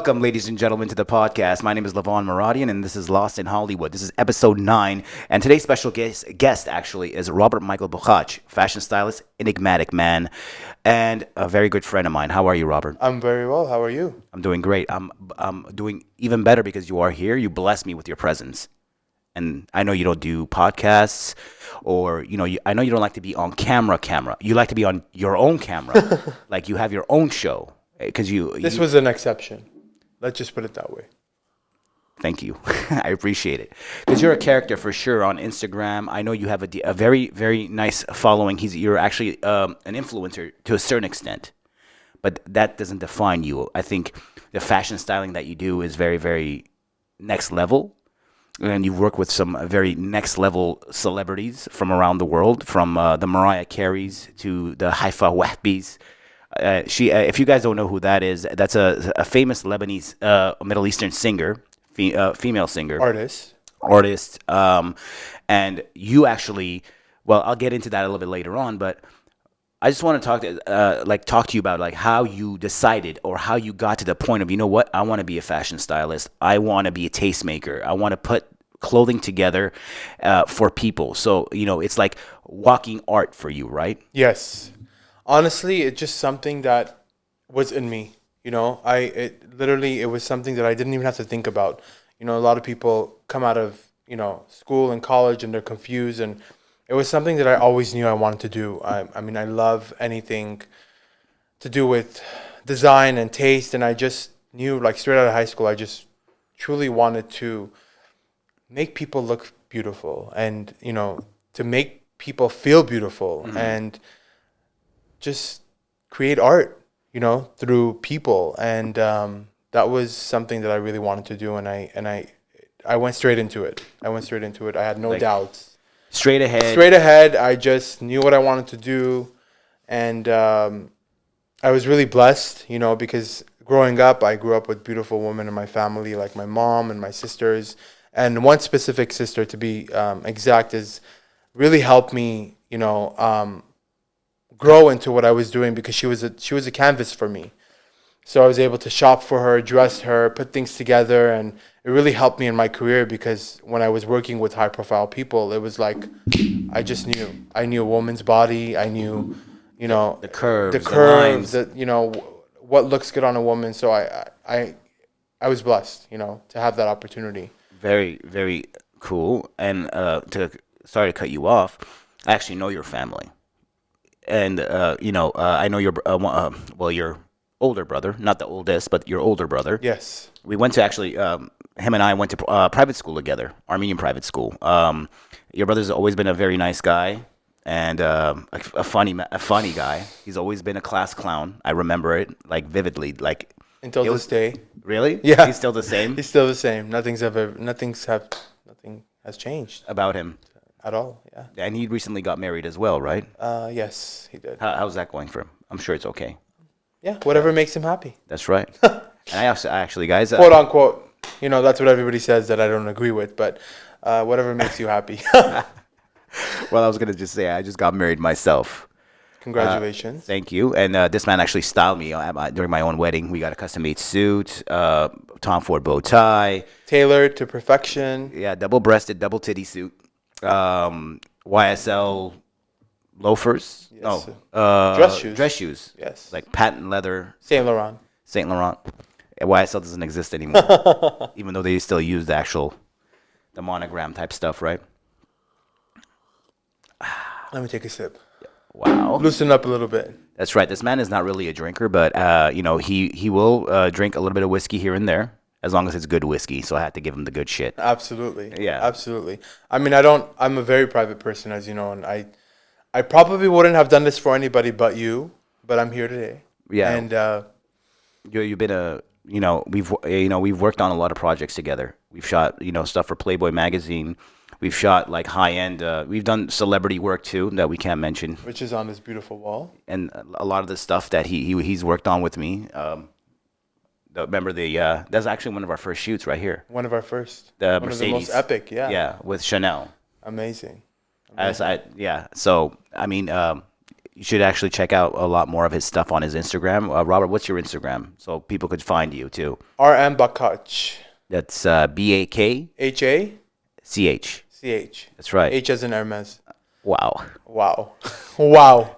Welcome, ladies and gentlemen, to the podcast. My name is Levon Muradian, and this is Lost in Hollywood. This is episode 9, and today's special guest actually is Robert Michael Bakhach, fashion stylist, enigmatic man, and a very good friend of mine. How are you, Robert? I'm very well. How are you? I'm doing great. I'm doing even better because you are here. You bless me with your presence. And I know you don't do podcasts, or I know you don't like to be on camera. You like to be on your own camera, like you have your own show. Because This was an exception. Let's just put it that way. Thank you. I appreciate it. Because you're a character for sure on Instagram. I know you have a very, very nice following. You're actually an influencer to a certain extent. But that doesn't define you. I think the fashion styling that you do is very, very next level. And you work with some very next level celebrities from around the world, from the Mariah Careys to the Haifa Wehbes. If you guys don't know who that is, that's a famous Lebanese Middle Eastern singer, female singer, artist. And you actually, well, I'll get into that a little bit later on, but I just want to talk to you about like how you decided or how you got to the point of, you know what, I want to be a fashion stylist. I want to be a tastemaker. I want to put clothing together for people. So, it's like walking art for you, right? Yes. Honestly, it's just something that was in me. It was something that I didn't even have to think about. A lot of people come out of, school and college and they're confused, and it was something that I always knew I wanted to do. I mean, I love anything to do with design and taste, and I just knew, like, straight out of high school, I just truly wanted to make people look beautiful and, to make people feel beautiful, and just create art, through people. And that was something that I really wanted to do, and I went straight into it. I had no doubts. Straight ahead. I just knew what I wanted to do, and I was really blessed, because growing up, I grew up with beautiful women in my family, like my mom and my sisters, and one specific sister, to be exact, is really helped me, grow into what I was doing, because she was a canvas for me. So I was able to shop for her, dress her, put things together, and it really helped me in my career, because when I was working with high profile people, it was like I just knew. I knew a woman's body. I knew, the curves, the lines. What looks good on a woman. So I was blessed, to have that opportunity. Very, very cool. And sorry to cut you off. I actually know your family. And, I know your older brother, not the oldest, but your older brother. Yes. We went to him and I went to private school together, Armenian private school. Your brother's always been a very nice guy and a funny guy. He's always been a class clown. I remember it like vividly, like until this day. Really? Yeah. He's still the same? He's still the same. Nothing has changed about him. At all, yeah. And he recently got married as well, right? Yes, he did. How's that going for him? I'm sure it's okay. Yeah, whatever makes him happy. That's right. And I actually, guys... quote, unquote, that's what everybody says that I don't agree with, but whatever makes you happy. Well, I was going to just say, I just got married myself. Congratulations. Thank you. And this man actually styled me during my own wedding. We got a custom-made suit, Tom Ford bow tie. Tailored to perfection. Yeah, double-breasted, double-titty suit. YSL loafers. Yes. Dress shoes. Yes. Like patent leather. Saint Laurent. YSL doesn't exist anymore, even though they still use the monogram type stuff, right? Let me take a sip. Wow. Loosen up a little bit. That's right. This man is not really a drinker, but he will drink a little bit of whiskey here and there, as long as it's good whiskey. So I had to give him the good shit. Absolutely. Yeah. Absolutely. I mean, I'm a very private person, as you know, and I probably wouldn't have done this for anybody but you, but I'm here today. Yeah. And you've been we've worked on a lot of projects together. We've shot, stuff for Playboy magazine. We've shot like high-end, we've done celebrity work too that we can't mention. Which is on this beautiful wall. And a lot of the stuff that he's worked on with me. Remember that's actually one of our first shoots right here. One of our first. The one Mercedes. Of the most epic, yeah. Yeah, with Chanel. Amazing. So, I mean, you should actually check out a lot more of his stuff on his Instagram. Robert, what's your Instagram so people could find you too? RM Bakhach. That's Bakhach. HACH. That's right. H as in Hermes. Wow. Wow. Wow.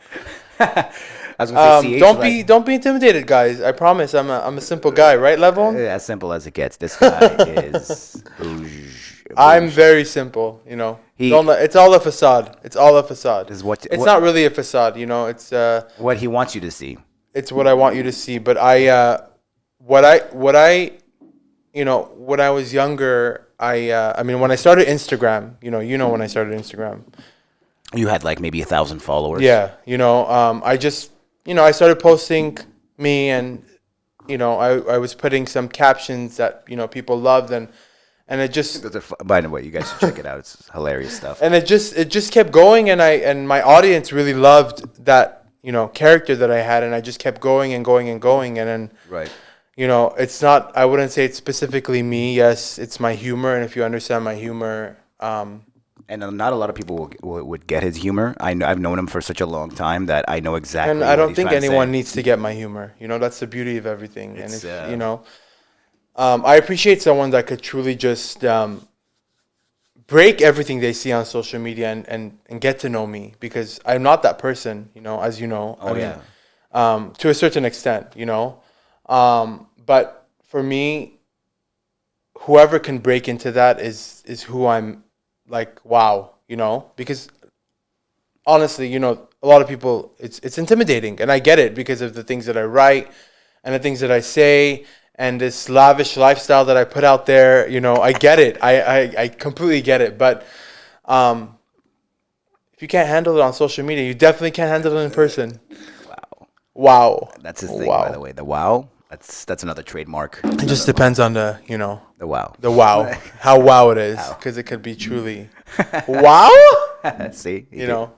I was gonna say CH, don't be intimidated, guys. I promise I'm a simple guy, right, Levon? as simple as it gets. This guy is bouge. I'm very simple, you know. He- It's all a facade. It's all a facade. Is what- it's what- not really a facade, you know. what he wants you to see. It's what I want you to see. But you know, when I was younger, I mean, when I started Instagram, you know, when I started Instagram, You had like maybe 1,000 followers. yeah, you know, I just, you know, I started posting me, and you know, I was putting some captions that, you know, people loved, and it just, By the way, you guys should check it out. It's hilarious stuff. and it just kept going, and my audience really loved that, you know, character that I had, and I just kept going and going and going, and then, Right. you know, it's not, I wouldn't say it's specifically me. Yes, it's my humor, and if you understand my humor, And not a lot of people would get his humor. I've known him for such a long time that I know exactly. and I what don't he's think trying to anyone say. needs to get my humor. You know, that's the beauty of everything. And It's, if, you know, I appreciate someone that could truly just break everything they see on social media and get to know me, because I'm not that person, you know, as you know. Oh, yeah. To a certain extent, you know. But for me, whoever can break into that is who I'm like, wow, you know, because honestly, you know, a lot of people, it's intimidating, and I get it because of the things that I write and the things that I say and this lavish lifestyle that I put out there. You know, I get it. I completely get it. But if you can't handle it on social media, you definitely can't handle it in person. Wow. Wow. That's his thing, Wow. by the way. The wow. That's another trademark. It just depends on the, you know, The wow. the wow, how wow it is, because it could be truly wow. See, You know,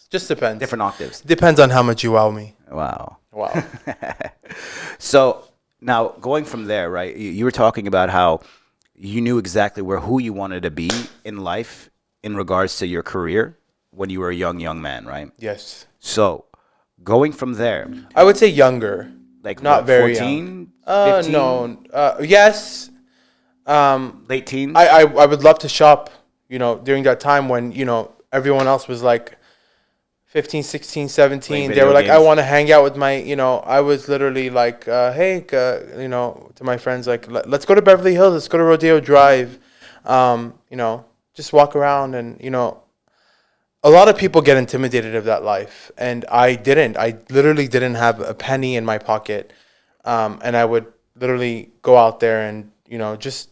just depends. different octaves. Depends on how much you wow me. Wow. Wow. So now going from there, right? You were talking about how you knew exactly who you wanted to be in life in regards to your career when you were a young man, right? Yes. So going from there, I would say younger. like Not what, very 14, young. 15, No. Yes. late teens. I would love to shop, you know, during that time when, you know, everyone else was like 15, 16, 17. Playing They video were like, I games. want to hang out with my, you know, I was literally like, hey, you know, to my friends, like, let's go to Beverly Hills. Let's go to Rodeo Drive. You know, just walk around, and, you know, a lot of people get intimidated of that life, and I didn't. I literally didn't have a penny in my pocket, and I would literally go out there and, you know, just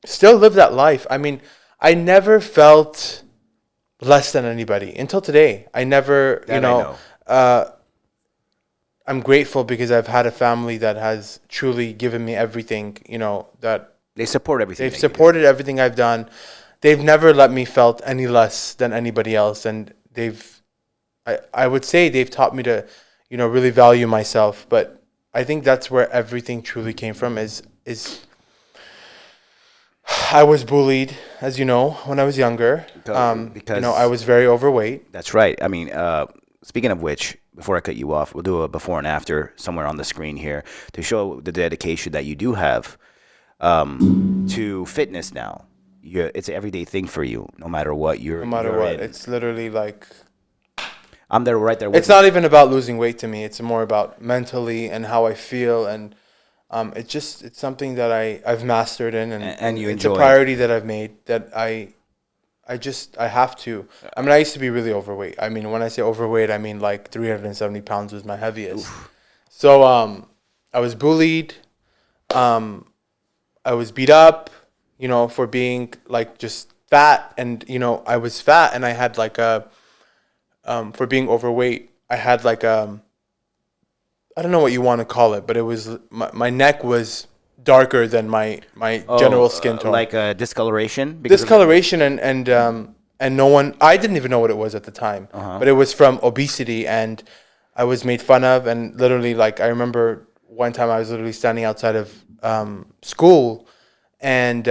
still live that life. I mean, I never felt less than anybody until today. I never, you That I know. I'm grateful because I've had a family that has truly given me everything, you know, that They support everything. they've that you do. supported everything I've done. They've never let me felt any less than anybody else, and I would say they've taught me to, you know, really value myself. But I think that's where everything truly came from. Is I was bullied, as you know, when I was younger. Because you know, I was very overweight. That's right. I mean, speaking of which, before I cut you off, we'll do a before and after somewhere on the screen here to show the dedication that you do have to fitness now. It's an everyday thing for you, no matter what No matter what, it's literally like, I'm there right there with it's not even about losing weight to me. It's more about mentally and how I feel, and it's something that I've mastered in, And you it's enjoy a priority that I've made, that I have to. I mean, I used to be really overweight. I mean, when I say overweight, I mean like 370 pounds was my heaviest. Oof. So I was bullied. I was beat up, you know, for being like just fat, and, you know, I was fat, and I had like for being overweight, I had like I don't know what you want to call it, but it was my neck was darker than my general skin tone, like discoloration. Discoloration, and no one, I didn't even know what it was at the time, but it was from obesity, and I was made fun of, and literally, like, I remember one time I was literally standing outside of school, and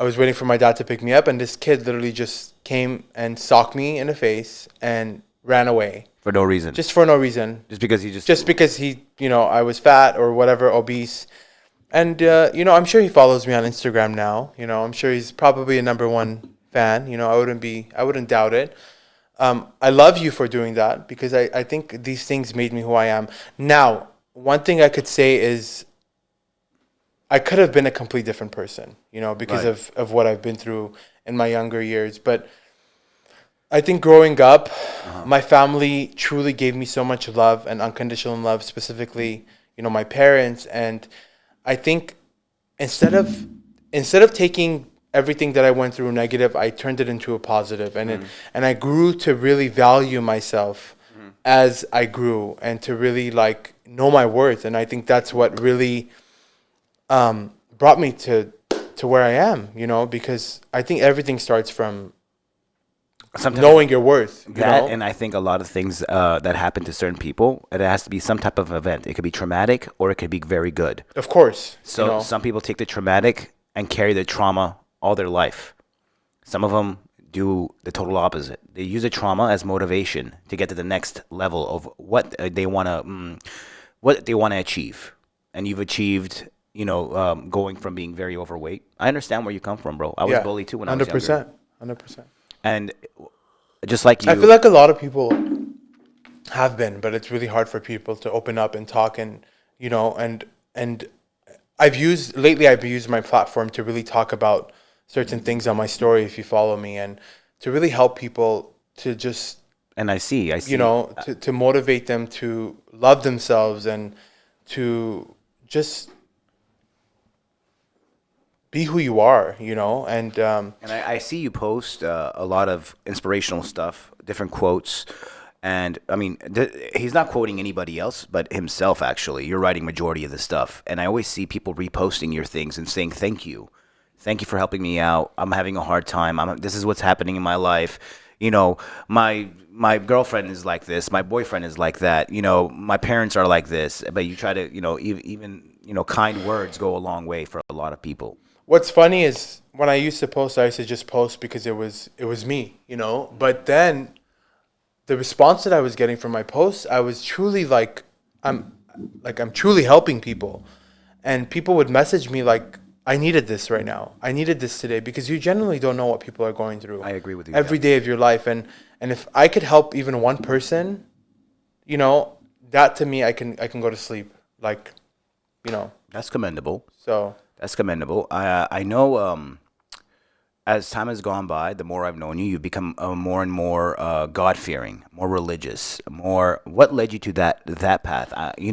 I was waiting for my dad to pick me up, and this kid literally just came and socked me in the face and ran away. For no reason. Just for no reason. Just because he Just because he, I was fat or whatever, obese. And, I'm sure he follows me on Instagram now. I'm sure he's probably a #1 fan. I wouldn't doubt it. I love you for doing that, because I think these things made me who I am. Now, one thing I could say is I could have been a complete different person, because Right. of what I've been through in my younger years. But I think growing up, my family truly gave me so much love and unconditional love, specifically, my parents. And I think instead of taking everything that I went through negative, I turned it into a positive, and I grew to really value myself as I grew, and to really like know my worth. And I think that's what really brought me to where I am, because I think everything starts from Sometimes knowing your worth. that, and I think a lot of things that happen to certain people, it has to be some type of event. It could be traumatic or it could be very good. Of course. So some people take the traumatic and carry the trauma all their life. Some of them do the total opposite. They use the trauma as motivation to get to the next level of what they want to achieve. And you've achieved, going from being very overweight. I understand where you come from, bro. I was bullied too when I was younger. 100%. 100%. And just like you, I feel like a lot of people have been, but it's really hard for people to open up and talk, and and I've used my platform to really talk about certain things on my story, if you follow me, and to really help people to just, and I see, to motivate them to love themselves, and to just be who you are, and And I see you post a lot of inspirational stuff, different quotes. And I mean, he's not quoting anybody else but himself, actually. You're writing majority of the stuff. And I always see people reposting your things and saying, thank you. Thank you for helping me out. I'm having a hard time. This is what's happening in my life. My girlfriend is like this. My boyfriend is like that. My parents are like this. But you try to, even kind words go a long way for a lot of people. what's funny is when I used to post, I used to just post because it was me, But then the response that I was getting from my posts, I was truly I'm truly helping people, and people would message me like, I needed this right now. I needed this today, because you generally don't know what people are going through. I agree with you. Every day of your life, and if I could help even one person, that to me, I can go to sleep, That's commendable. So That's commendable. I know as time has gone by, the more I've known you, you've become more and more God-fearing, more religious, more. What led you to that path? You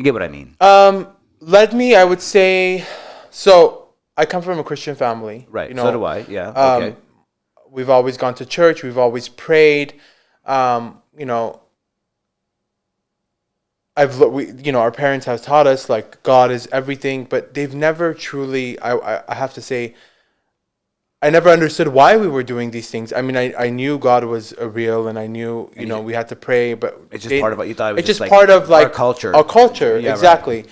get what I mean. led me, I would say, so I come from a Christian family, Right. So do I. Yeah. Okay. We've always gone to church. We've always prayed. Our parents have taught us like God is everything, but they've never truly. I have to say, I never understood why we were doing these things. I mean, I knew God was real, and I knew we had to pray, but It's just part of what you thought. It was it's just like part of like our culture. Our culture, Yeah, right. exactly.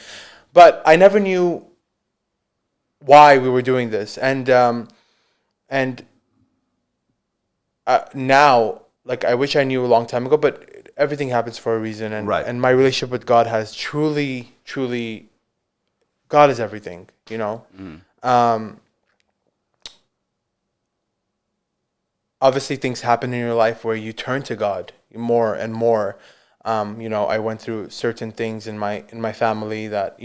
But I never knew why we were doing this, and now, like, I wish I knew a long time ago, but everything happens for a reason, and Right. and my relationship with God has truly, God is everything, Obviously, things happen in your life where you turn to God more and more. I went through certain things in my family that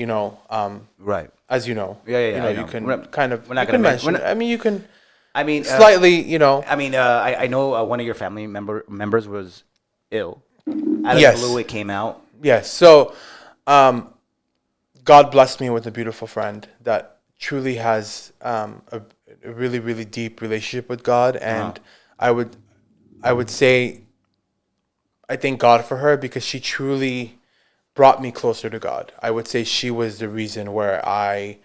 Right. as you know, Yeah, yeah, yeah, I you know. can We're not- kind of we're not you gonna can men- mention. we're not- I mean, you can I mean, slightly, I know one of your family members was ill. Out of Yes. the blue, it came out. Yes. So, God blessed me with a beautiful friend that truly has a really, really deep relationship with God, and I would say I thank God for her, because she truly brought me closer to God. I would say she was the reason where I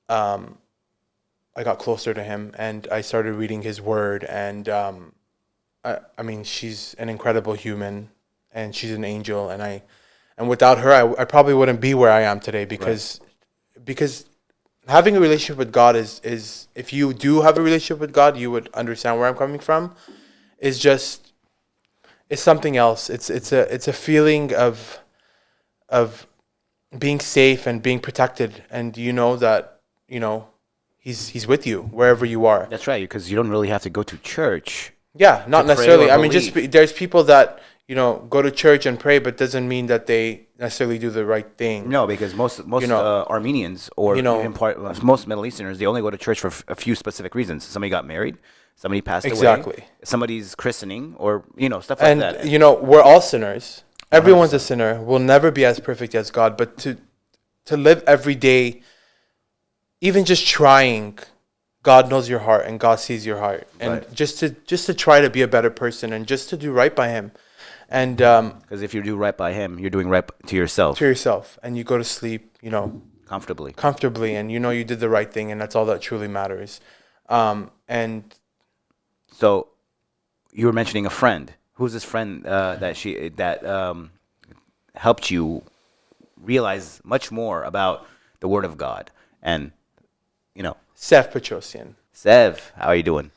got closer to Him, and I started reading His Word, and I mean, she's an incredible human, and she's an angel, and without her, I probably wouldn't be where I am today, because having a relationship with God is if you do have a relationship with God, you would understand where I'm coming from. Is just it's something else. It's a feeling of being safe and being protected, and you know that he's with you wherever you are. That's right, because you don't really have to go to church. Yeah, not To pray necessarily. or I mean, believe. there's people that go to church and pray, but doesn't mean that they necessarily do the right thing. No, because most You know, Armenians or you know even most Middle Easterners, they only go to church for a few specific reasons. Somebody got married, somebody passed exactly. away, somebody's christening, or stuff like And that. we're all sinners. Everyone's a 100%. sinner. We'll never be as perfect as God, but to live every day, even just trying, God knows your heart and God sees your heart, and Right. just to try to be a better person and just to do right by Him, and Because if you do right by him, you're doing right to yourself to yourself, and you go to sleep, comfortably. comfortably, and you did the right thing, and that's all that truly matters. And So you were mentioning a friend. Who's this friend that helped you realize much more about the Word of God? And Seth Petrosian, Sev, how are you doing?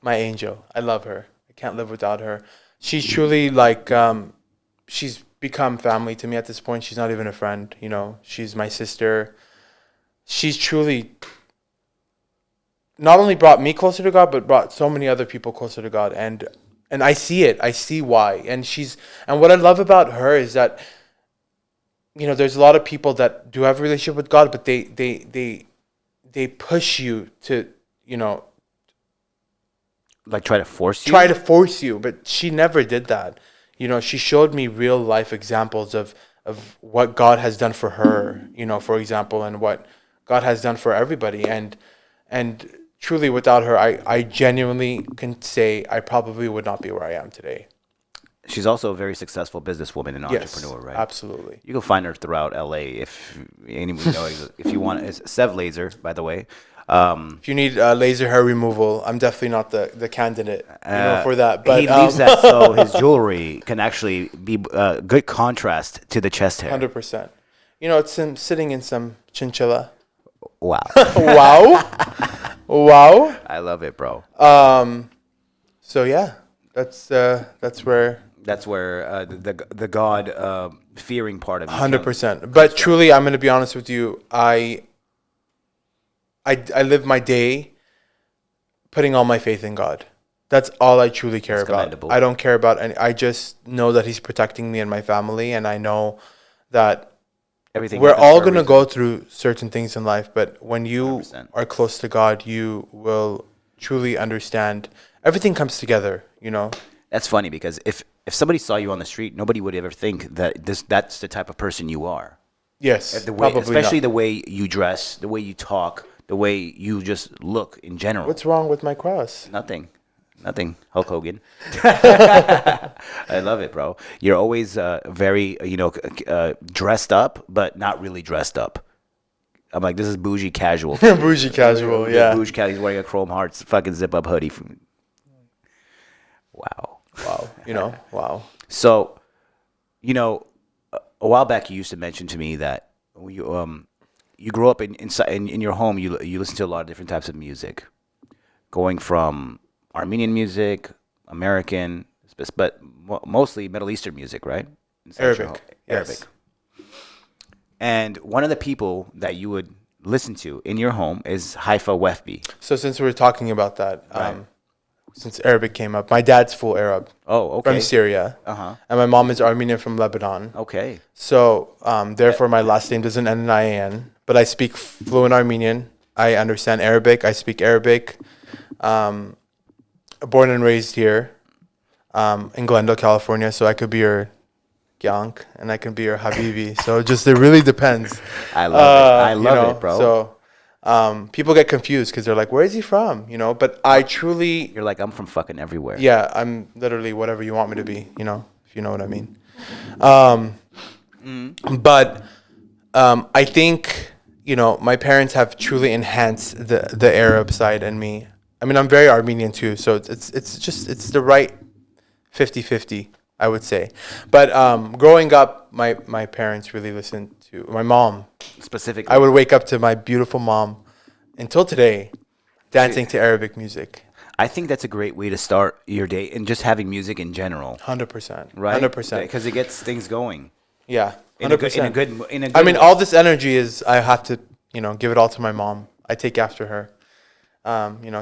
my angel, I love her. I can't live without her. She's truly she's become family to me at this point. She's not even a friend, She's my sister. She's truly not only brought me closer to God, but brought so many other people closer to God. And I see it. I see why. And what I love about her is that, there's a lot of people that do have a relationship with God, but they push you to, Like try to force you? try to force you. But she never did that. She showed me real life examples of what God has done for her, for example, and what God has done for everybody. And truly, without her, I genuinely can say I probably would not be where I am today. She's also a very successful businesswoman and Yes, entrepreneur, right? absolutely. You can find her throughout LA if anyone knows. If you want, it's Sev Laser, by the way. If you need laser hair removal, I'm definitely not the candidate, for that. But he leaves that so his jewelry can actually be good contrast to the chest hair. 100%. It's sitting in some chinchilla. Wow, Wow, wow. I love it, bro. So yeah, that's where That's where the God fearing part of you 100%. But truly, I'm gonna be honest with you. I live my day putting all my faith in God. That's all I truly care That's about. commendable. I don't care about any. I just know that He's protecting me and my family, and I know that everything. we're happens all for a going to reason. go through certain things in life. But when you 100%. are close to God, you will truly understand. Everything comes together. That's funny because if somebody saw you on the street, nobody would ever think that that's the type of person you are. Yes, The way, probably especially not. the way you dress, the way you talk, the way you just look in general. What's wrong with my cross? Nothing. Hulk Hogan. I love it, bro. You're always very, dressed up, but not really dressed up. I'm like, this is bougie casual. Bougie casual, yeah. Bougie casual. He's wearing a Chrome Hearts fucking zip up hoodie. Wow. Wow, wow. So, a while back you used to mention to me that you grew up in your home. You listen to a lot of different types of music, going from Armenian music, American, but mostly Middle Eastern music, right? Inside your home. Arabic, yes. Arabic. And one of the people that you would listen to in your home is Haifa Wehbe. So since we were talking about that, Right. since Arabic came up, my dad's full Arab Oh, okay. from Syria, and my mom is Armenian from Lebanon. Okay. So therefore, my last name doesn't end in IAN, but I speak fluent Armenian. I understand Arabic. I speak Arabic. Born and raised here in Glendale, California. So I could be your Gyank and I can be your Habibi. So it really depends. I love it. I love it, bro. So people get confused because they're like, "Where is he from?" But I truly, You're like, I'm from fucking everywhere. yeah, I'm literally whatever you want me to be. If you know what I mean. But I think my parents have truly enhanced the Arab side in me. I mean, I'm very Armenian too, so it's the right 50-50, I would say. But growing up, my parents really listened to my mom. Specifically. I would wake up to my beautiful mom until today, dancing to Arabic music. I think that's a great way to start your day, and just having music in general, 100%. right? 100%. Because it gets things going. Yeah. In a 100%. good, in a good I mean, way. all this energy is, I have to, give it all to my mom. I take after her.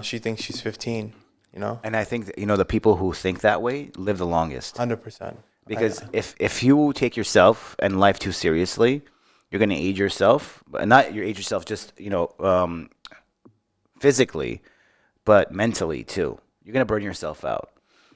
She thinks she's 15, And I think that, the people who think that way live the longest. 100%. Because if you take yourself and life too seriously, you're going to age yourself. But not you age yourself just, physically, but mentally too. You're going to burn yourself out.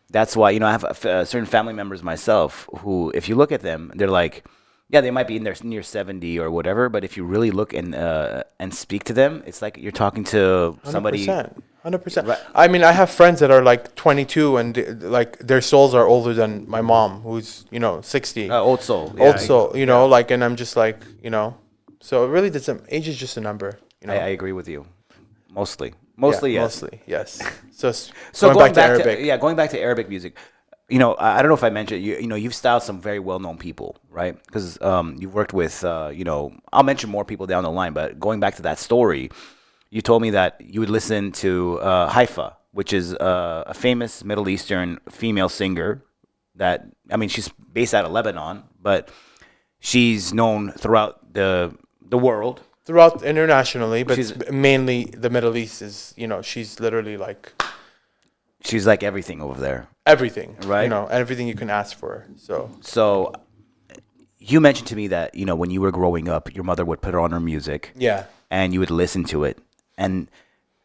That's why, I have certain family members myself who, if you look at them, they're like, yeah, they might be in their near 70 or whatever, but if you really look and speak to them, it's like you're talking to somebody. 100%. Right. I mean, I have friends that are like 22 and like their souls are older than my mom, who's 60. Old soul. Old soul, like, and I'm just like, so it really doesn't. Age is just a number. I agree with you. Mostly, yes. Mostly, yes. So going back to Arabic. Going back to Arabic music. I don't know if I mentioned you've styled some very well-known people, right? Because you've worked with I'll mention more people down the line, but going back to that story, you told me that you would listen to Haifa, which is a famous Middle Eastern female singer. She's based out of Lebanon, but she's known throughout the world. Throughout internationally, but mainly the Middle East is, she's literally like. She's like everything over there. Everything, right? Everything you can ask for. So, you mentioned to me that when you were growing up, your mother would put on her music, yeah, and you would listen to it, and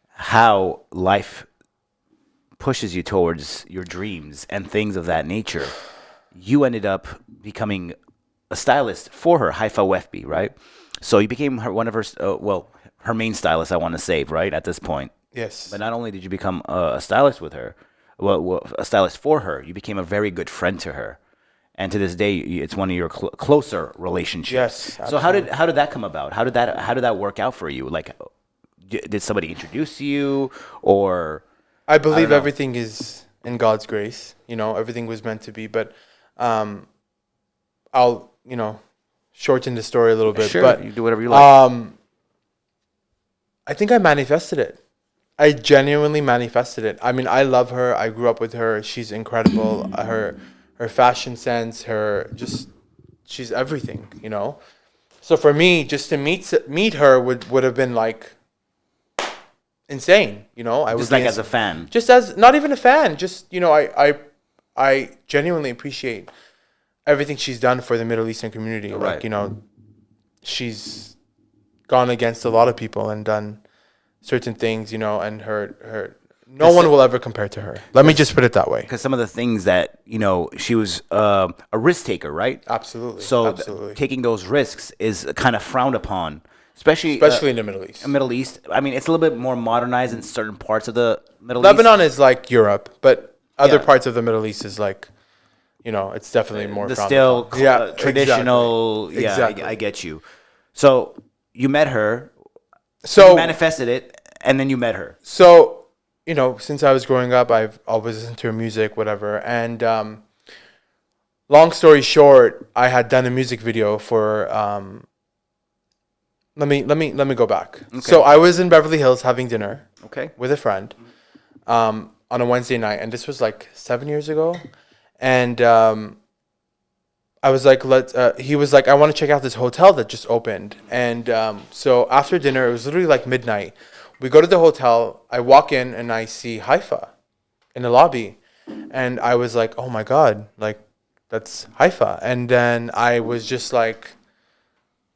how life pushes you towards your dreams and things of that nature. You ended up becoming a stylist for her, Haifa Wehbe, right? So you became one of her, her main stylist, I want to say, right, at this point. Yes. But not only did you become a stylist with her, a stylist for her, you became a very good friend to her. And to this day, it's one of your closer relationships. Yes. Absolutely. So how did that come about? How did that work out for you? Like, did somebody introduce you, or? I believe everything is in God's grace. Everything was meant to be. But I'll shorten the story a little bit. Sure, but you do whatever you like. I think I manifested it. I genuinely manifested it. I mean, I love her. I grew up with her. She's incredible. Her fashion sense, she's everything, So for me, just to meet her would have been like insane, I was just like as a fan. Just as not even a fan, just I genuinely appreciate everything she's done for the Middle Eastern community. Right. Like, she's gone against a lot of people and done certain things, and her no one will ever compare to her. Let me just put it that way. Because some of the things that, she was a risk taker, right? Absolutely. So absolutely. Taking those risks is kind of frowned upon, especially in the Middle East. Middle East. I mean, it's a little bit more modernized in certain parts of the Middle Lebanon East. is like Europe, but other parts of the Middle East is like, it's definitely more the frowned still upon. traditional. Exactly. Yeah, Exactly. I get you. So you met her. So you manifested it, and then you met her. So, since I was growing up, I've always listened to her music, whatever. And long story short, I had done a music video for. Let me go back. Okay. So I was in Beverly Hills having dinner. Okay. With a friend, on a Wednesday night, and this was like 7 years ago, and I was like, he was like, I want to check out this hotel that just opened. And so after dinner, it was literally like midnight. We go to the hotel. I walk in and I see Haifa in the lobby. And I was like, oh my God, like, that's Haifa. And then I was just like,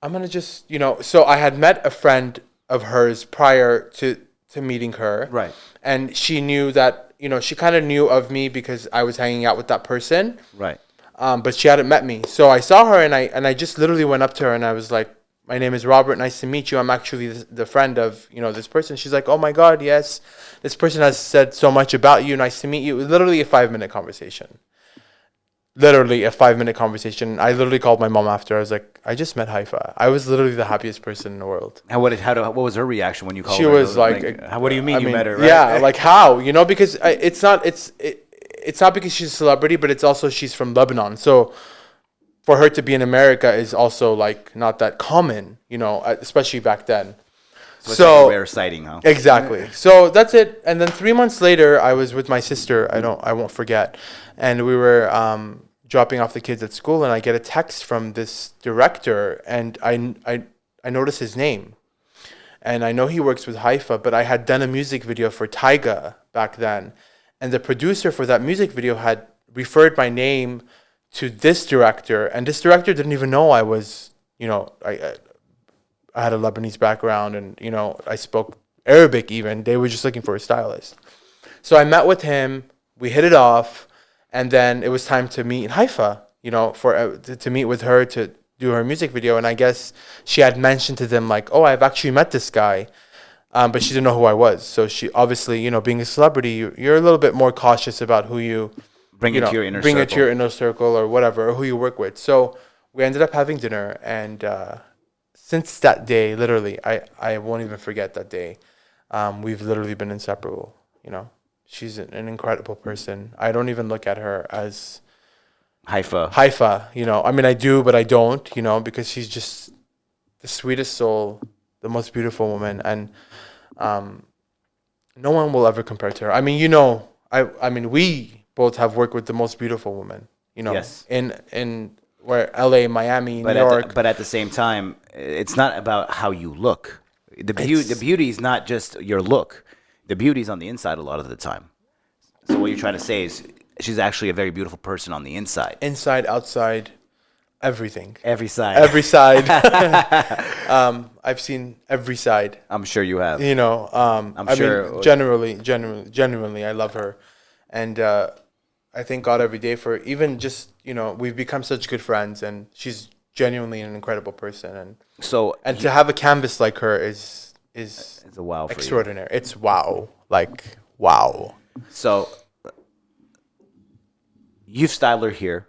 I'm going to just, so I had met a friend of hers prior to meeting her. Right. And she knew that, she kind of knew of me because I was hanging out with that person. Right. But she hadn't met me. So I saw her and I just literally went up to her and I was like, my name is Robert. Nice to meet you. I'm actually the friend of, this person. She's like, oh my God, yes. This person has said so much about you. Nice to meet you. It was literally a 5-minute conversation. Literally a 5-minute conversation. I literally called my mom after. I was like, I just met Haifa. I was literally the happiest person in the world. What was her reaction when you called her? She was like, what do you mean met her? Right? Yeah, like how? Because it's not because she's a celebrity, but it's also she's from Lebanon. So for her to be in America is also like not that common, especially back then. So it's like So a rare sighting, huh? exactly. So that's it. And then 3 months later, I was with my sister. I won't forget. And we were dropping off the kids at school, and I get a text from this director, and I notice his name, and I know he works with Haifa, but I had done a music video for Tyga back then, and the producer for that music video had referred my name to this director, and this director didn't even know I was, I had a Lebanese background, and I spoke Arabic even. They were just looking for a stylist. So I met with him. We hit it off, and then it was time to meet in Haifa. To meet with her to do her music video. And I guess she had mentioned to them like, "Oh, I've actually met this guy," but she didn't know who I was. So she obviously, being a celebrity, you're a little bit more cautious about who you Bring it to your inner circle or whatever, or who you work with. So we ended up having dinner, and since that day, literally, I won't even forget that day. We've literally been inseparable. She's an incredible person. I don't even look at her as Haifa. I mean, I do, but I don't, because she's just the sweetest soul, the most beautiful woman, and no one will ever compare to her. I mean, I mean, we both have worked with the most beautiful women, Yes. in where LA, Miami, But New York. but at the same time, it's not about how you look. The beauty is not just your look. The beauty is on the inside a lot of the time. So what you're trying to say is she's actually a very beautiful person on the inside. Inside, outside, everything. Every side. Every side. I've seen every side. I'm sure you have. I'm sure. mean, genuinely, I love her, and I thank God every day for even just we've become such good friends, and she's genuinely an incredible person, and to have a canvas like her is it's a wow for extraordinary. It's wow, like wow. So you've styled her here.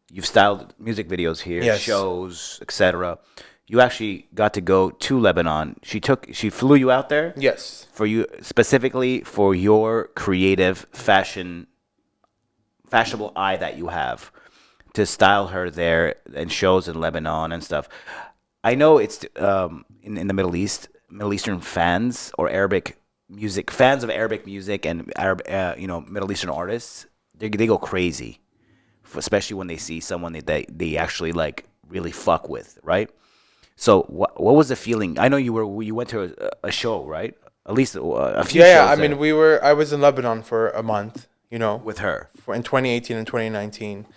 You've styled music videos here, Yes. shows, etc. You actually got to go to Lebanon. She flew you out there Yes. for you specifically for your creative fashionable eye that you have to style her there and shows in Lebanon and stuff. I know it's in the Middle East, Middle Eastern fans or Arabic music fans of Arabic music and Arab Middle Eastern artists. They go crazy, especially when they see someone that they actually like really fuck with, right? So what was the feeling? I know you went to a show, right? At least a few shows. Yeah, I mean, I was in Lebanon for a month, with her. in 2018 and 2019.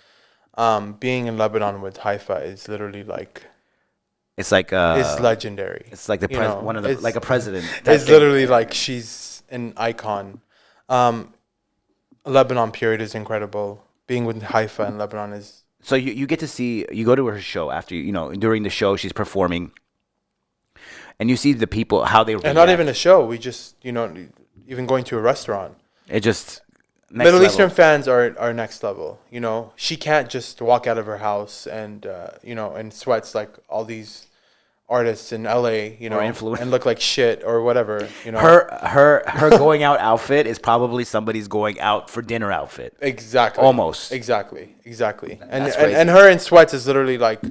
Being in Lebanon with Haifa is literally like It's like it's legendary. It's like like a president. It's literally like she's an icon. Lebanon period is incredible. Being with Haifa in Lebanon is. So you get to see, you go to her show after, during the show she's performing, and you see the people, how they react. And not even a show. We just, even going to a restaurant. It just, Middle Eastern fans are next level. She can't just walk out of her house and, in sweats like all these artists in LA, and look like shit or whatever. Her going out outfit is probably somebody's going out for dinner outfit. Exactly. Almost. Exactly. And That's crazy. and her in sweats is literally like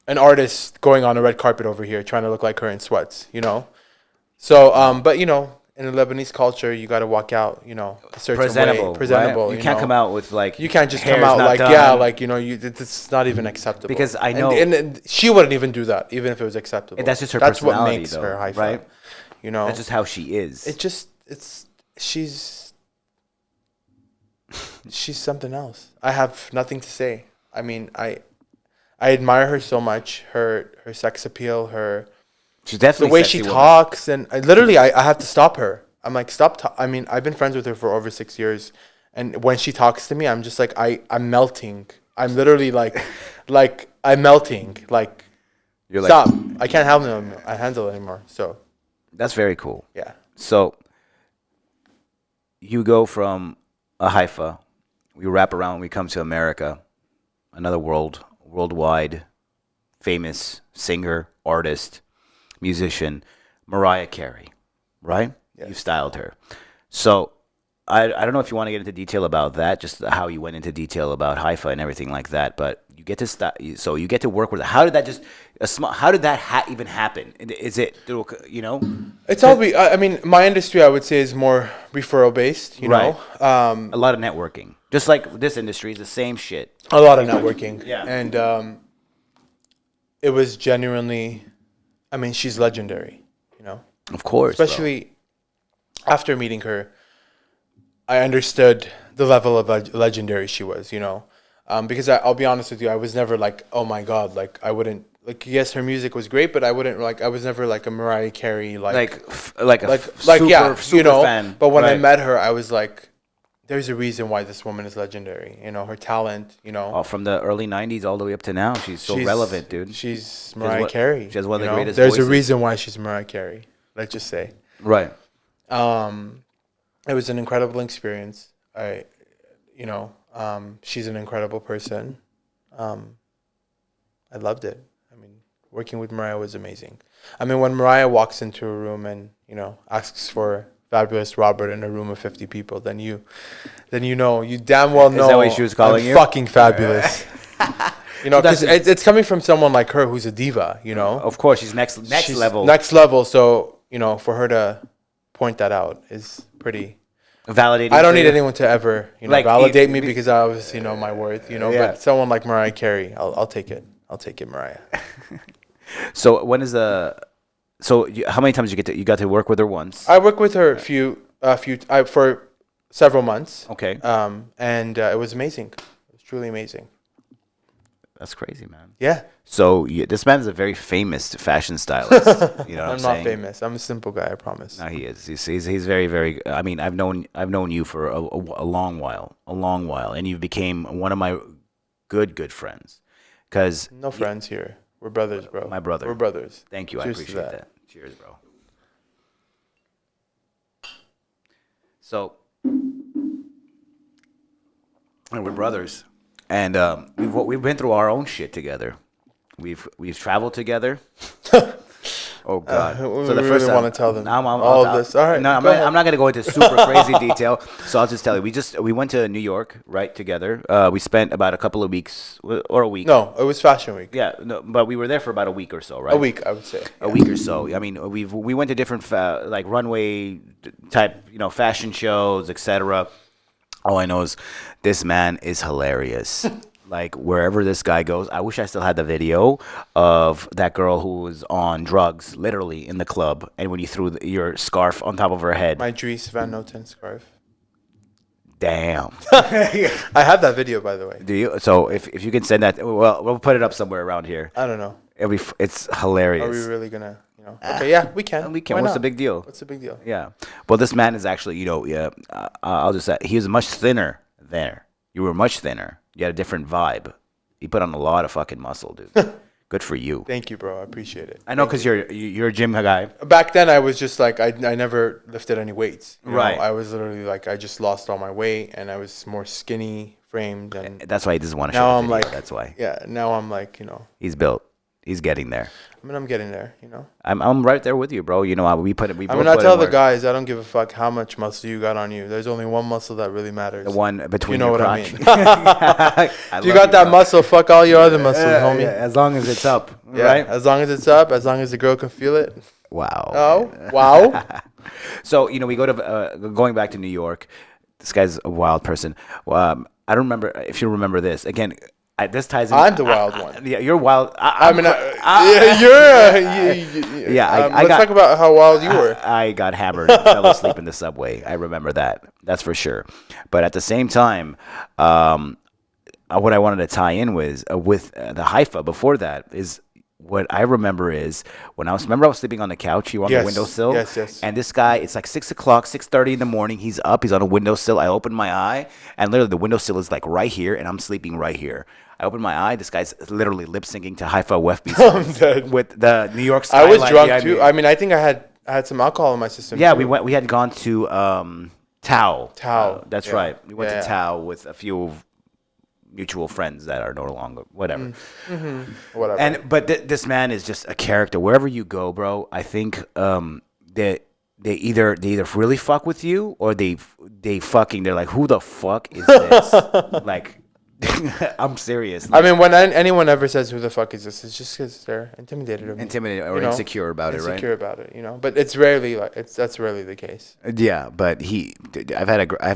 an artist going on a red carpet over here trying to look like her in sweats, So, but in the Lebanese culture, you got to walk out, a certain Presentable. way. Presentable. Right? You can't come out with like. You can't just hair's come out not like done. it's not even acceptable. Because I know- and she wouldn't even do that, even if it was acceptable. That's just her That's what personality, makes though, her Haifa, right? That's just how she is. She's something else. I have nothing to say. I mean, I admire her so much. Her sex appeal, She's definitely the way sexy she woman. talks, and I have to stop her. I'm like, stop. I mean, I've been friends with her for over 6 years, and when she talks to me, I'm just like, I'm melting. I'm literally like I'm melting. Like, You're like, stop. I can't handle it anymore. So that's very cool. yeah. So you go from a Haifa, we wrap around, we come to America, another worldwide famous singer, artist, musician, Mariah Carey, right? Yes. You styled her. So I don't know if you want to get into detail about that, just how you went into detail about Haifa and everything like that. But you get to so you get to work with her. How did that just how did that even happen? Is it through It's all I mean, my industry, I would say, is more referral based. You Right. know, a lot of networking, just like this industry is the same shit. a lot of networking. Yeah. And it was genuinely, I mean, she's legendary. You know, Of course, bro. especially after meeting her, I understood the level of legendary she was. You know, because I'll be honest with you, I was never like, oh my god, like I wouldn't. Like, yes, her music was great, but I wouldn't like. I was never like a Mariah Carey like super, yeah, you know. fan. But when I Right. met her, I was like, "There's a reason why this woman is legendary." You know, her talent. You know, From the early '90s all the way up to now, she's so relevant, dude. She's Mariah Carey. She has one of the you know? greatest There's a voices. reason why she's Mariah Carey. Let's just say, Right. it was an incredible experience. She's an incredible person. I loved it. I mean, working with Mariah was amazing. I mean, when Mariah walks into a room and, you know, asks for Fabulous Robert in a room of 50 people, then you know, you damn well know. Is that what she was calling I'm you? fucking fabulous. You know, So that's because it's coming from someone like her who's a diva, you know. Of course, she's next She's level. Next level. So, you know, for her to point that out is pretty. Validating. I don't for need you. anyone to ever, you know, Like, validate me because I obviously know my worth, you know. Yeah. But someone like Mariah Carey, I'll take it. I'll take it, Mariah. So when is the? So how many times you got to work with her once? I worked with her for several months. Okay. And it was amazing. It was truly amazing. That's crazy, man. Yeah. So this man is a very famous fashion stylist. You know what I'm I'm saying? not famous. I'm a simple guy, I promise. No, he is. He's very, very. I mean, I've known you for a long while, and you became one of my good friends. Cause No friends here. We're brothers, bro. My brother. We're brothers. Thank you. Cheers I to appreciate that. Cheers, bro. So, and we're brothers, and we've been through our own shit together. We've traveled together. Oh God! We So the really first time, wanna tell them all I'll- of this. All right, No, I'm go not, ahead. I'm not gonna go into super crazy detail. So I'll just tell you. We went to New York, right, together. We spent about a couple of weeks or a week. No, it was Fashion Week. Yeah, no, but we were there for about a week or so, right? A week, I would say. A week or so. I mean, we went to different like runway type, fashion shows, etc. All I know is this man is hilarious. Like wherever this guy goes, I wish I still had the video of that girl who was on drugs, literally in the club, and when you threw your scarf on top of her head. My Dries Van Noten scarf. Damn. I have that video, by the way. Do you? So if you can send that, well, we'll put it up somewhere around here. I don't know. It's hilarious. Are we really gonna, Okay, yeah, we can. We can. Why What's not? the big deal? What's the big deal? Yeah. Well, this man is actually, I'll just say he was much thinner there. You were much thinner. You had a different vibe. You put on a lot of fucking muscle, dude. Good for you. Thank you, bro. I appreciate it. I know because you're a gym guy. Back then, I was just like, I never lifted any weights. you know? Right. I was literally like, I just lost all my weight and I was more skinny framed. And That's why he doesn't want to show now the I'm video. like, That's why. Yeah, now I'm like, He's built. He's getting there. I mean, I'm getting there, I'm right there with you, bro. We I both mean, I put tell in the work. guys, I don't give a fuck how much muscle you got on you. There's only one muscle that really matters. The one between You know your what I crotch. mean. I If love you got that bro. muscle, fuck all your other muscles, homie. Yeah, as long as it's up, Yeah, right? as long as it's up, as long as the girl can feel it. Wow. Oh, wow. So we go to going back to New York. This guy's a wild person. I don't remember if you remember this. Again, this ties in. I'm the wild one. Yeah, you're wild. Let's talk about how wild you were. I got hammered and fell asleep in the subway. I remember that. That's for sure. But at the same time, what I wanted to tie in was with the Haifa before that is what I remember is when I was sleeping on the couch. You were on the Yes, windowsill. yes. And this guy, it's like 6 o'clock, 6:30 in the morning. He's up. He's on a windowsill. I open my eye, and literally the windowsill is like right here, and I'm sleeping right here. I open my eye. This guy's literally lip syncing to Haifa Wehbe I'm dead. with the New York I skyline. was drunk behind too. me. I mean, I think I had some alcohol in my system. Yeah, too. we had gone to Tao. Tao, That's yeah. right. We went Yeah. to Tao with a few mutual friends that are no longer whatever. Whatever. But this man is just a character wherever you go, bro. I think that they either really fuck with you or they're like, who the fuck is this? Like, I'm serious. I Like, mean, when anyone ever says, "Who the fuck is this?" it's just because they're intimidated of me. intimidated or you know? insecure about it, right? Insecure about it, But it's rarely that's rarely the case. Yeah, but I've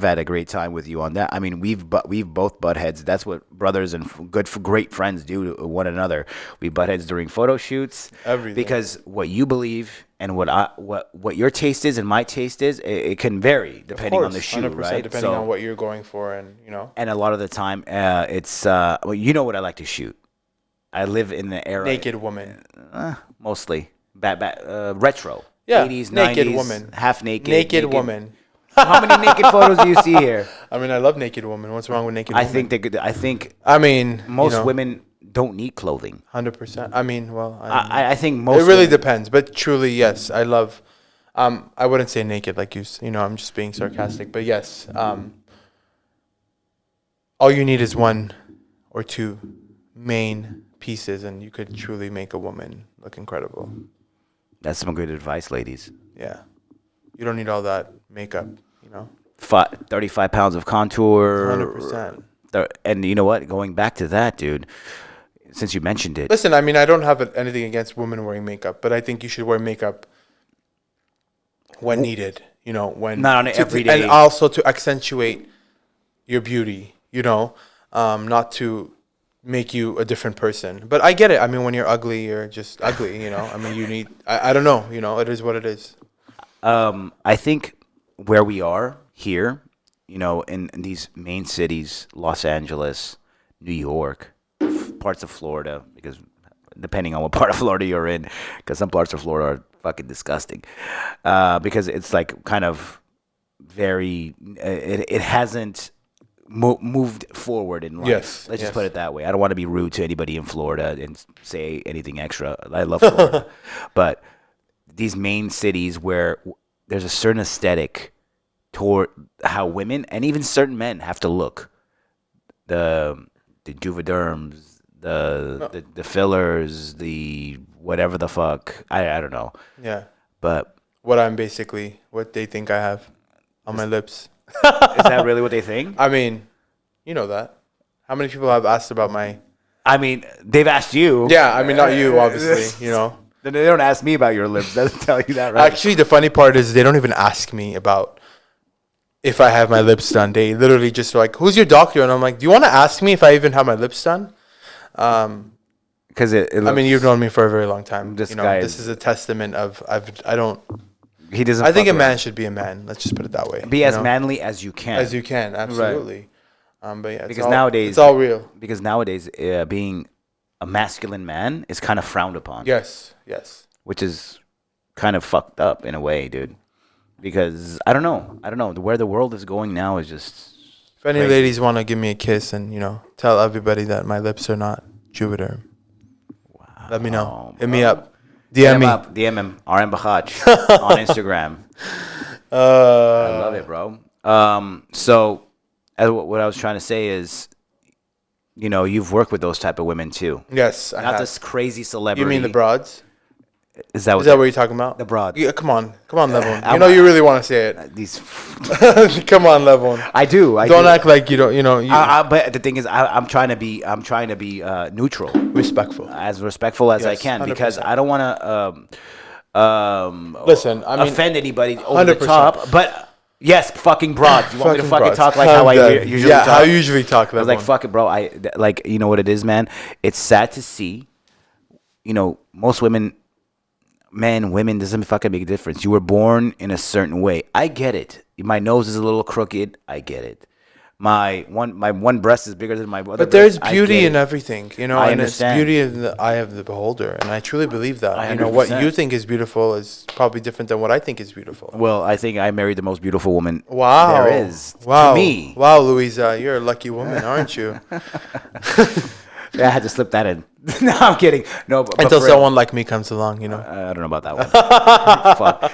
had a great time with you on that. I mean, we've both butt heads. That's what brothers and great friends do to one another. We butt heads during photo shoots. Everything. Because what you believe and what your taste is and my taste is, it can vary depending on the shoot, 100%, right? depending on what you're going for, and And a lot of the time, it's well, you know what I like to shoot. I live in the era naked woman. mostly retro. Yeah, 80s, naked 90s, woman. half naked. Naked woman. How many naked photos do you see here? I mean, I love naked women. What's wrong with naked I women? think I mean, most women don't need clothing. 100%. I mean, well, I think most. it really women, depends, but truly, yes, I love. I wouldn't say naked like you. I'm just being sarcastic, but yes. All you need is one or two main pieces, and you could truly make a woman look incredible. That's some good advice, ladies. Yeah, you don't need all that makeup. 35 pounds of contour. 100%. And you know what? Going back to that, dude. Since you mentioned it, Listen, I mean, I don't have anything against women wearing makeup, but I think you should wear makeup when needed. When Not on every day. and also to accentuate your beauty. Not to make you a different person. But I get it. I mean, when you're ugly, you're just ugly. I mean, you need. I don't know. It is what it is. I think where we are here, in these main cities, Los Angeles, New York, parts of Florida, because depending on what part of Florida you're in, because some parts of Florida are fucking disgusting, because it's like kind of very, it hasn't moved forward in life. Yes, Let's just yes. put it that way. I don't want to be rude to anybody in Florida and say anything extra. I love Florida, but these main cities where there's a certain aesthetic toward how women and even certain men have to look. The Juvederms, the fillers, the whatever the fuck. I don't know. Yeah. But What they think I have on my lips. is that really what they think? I mean, you know that. How many people have asked about my... I mean, they've asked you. Yeah, I mean, not you, obviously, Then they don't ask me about your lips. Doesn't tell you that, right? Actually, the funny part is they don't even ask me about if I have my lips done. They literally just like, who's your doctor? And I'm like, do you want to ask me if I even have my lips done? Because I mean, you've known me for a very long time. This guy this is a testament of he doesn't. I think fuck a man around. should be a man. Let's just put it that way. Be as manly as you can. as you can, absolutely. But yeah, Because nowadays it's all real. Because nowadays, being a masculine man is kind of frowned upon. Yes. Which is kind of fucked up in a way, dude. Because I don't know where the world is going now is just. If any crazy. ladies want to give me a kiss and tell everybody that my lips are not Juvederm, let me know. Hit me up. DM me. DM him. RM Bakhach on Instagram. I love it, bro. So, what I was trying to say is, you've worked with those type of women too. Yes, I Not have. this crazy celebrity. You mean the broads? Is that Is that what you're talking about? The broads. Yeah, come on, Levon. You really want to say it. These? Come on, Levon. I do. Don't act like you don't. But the thing is, I'm trying to be neutral, Respectful. as respectful as I Yes, can, 100%. because I don't want to Listen, I mean, offend anybody over the 100%. top. But yes, fucking broad. You want me to Fucking fucking broads. talk like I'm how I dead. usually Yeah, talk? how you usually talk, I was like, Levon. fuck it, bro. You know what it is, man. It's sad to see. Most women. Men, women, doesn't fucking make a difference. You were born in a certain way. I get it. My nose is a little crooked. I get it. My one breast is bigger than my other. But there's breast. I beauty get in it. everything, I and understand. it's beauty in the eye of the beholder, and I truly believe that. What 100%. you think is beautiful is probably different than what I think is beautiful. Well, I think I married the most beautiful woman Wow, there is wow, to me. Wow, Louisa, you're a lucky woman, aren't you? Yeah, I had to slip that in. No, I'm kidding. No, but Until for real. someone like me comes along, I don't know about that one. Fuck.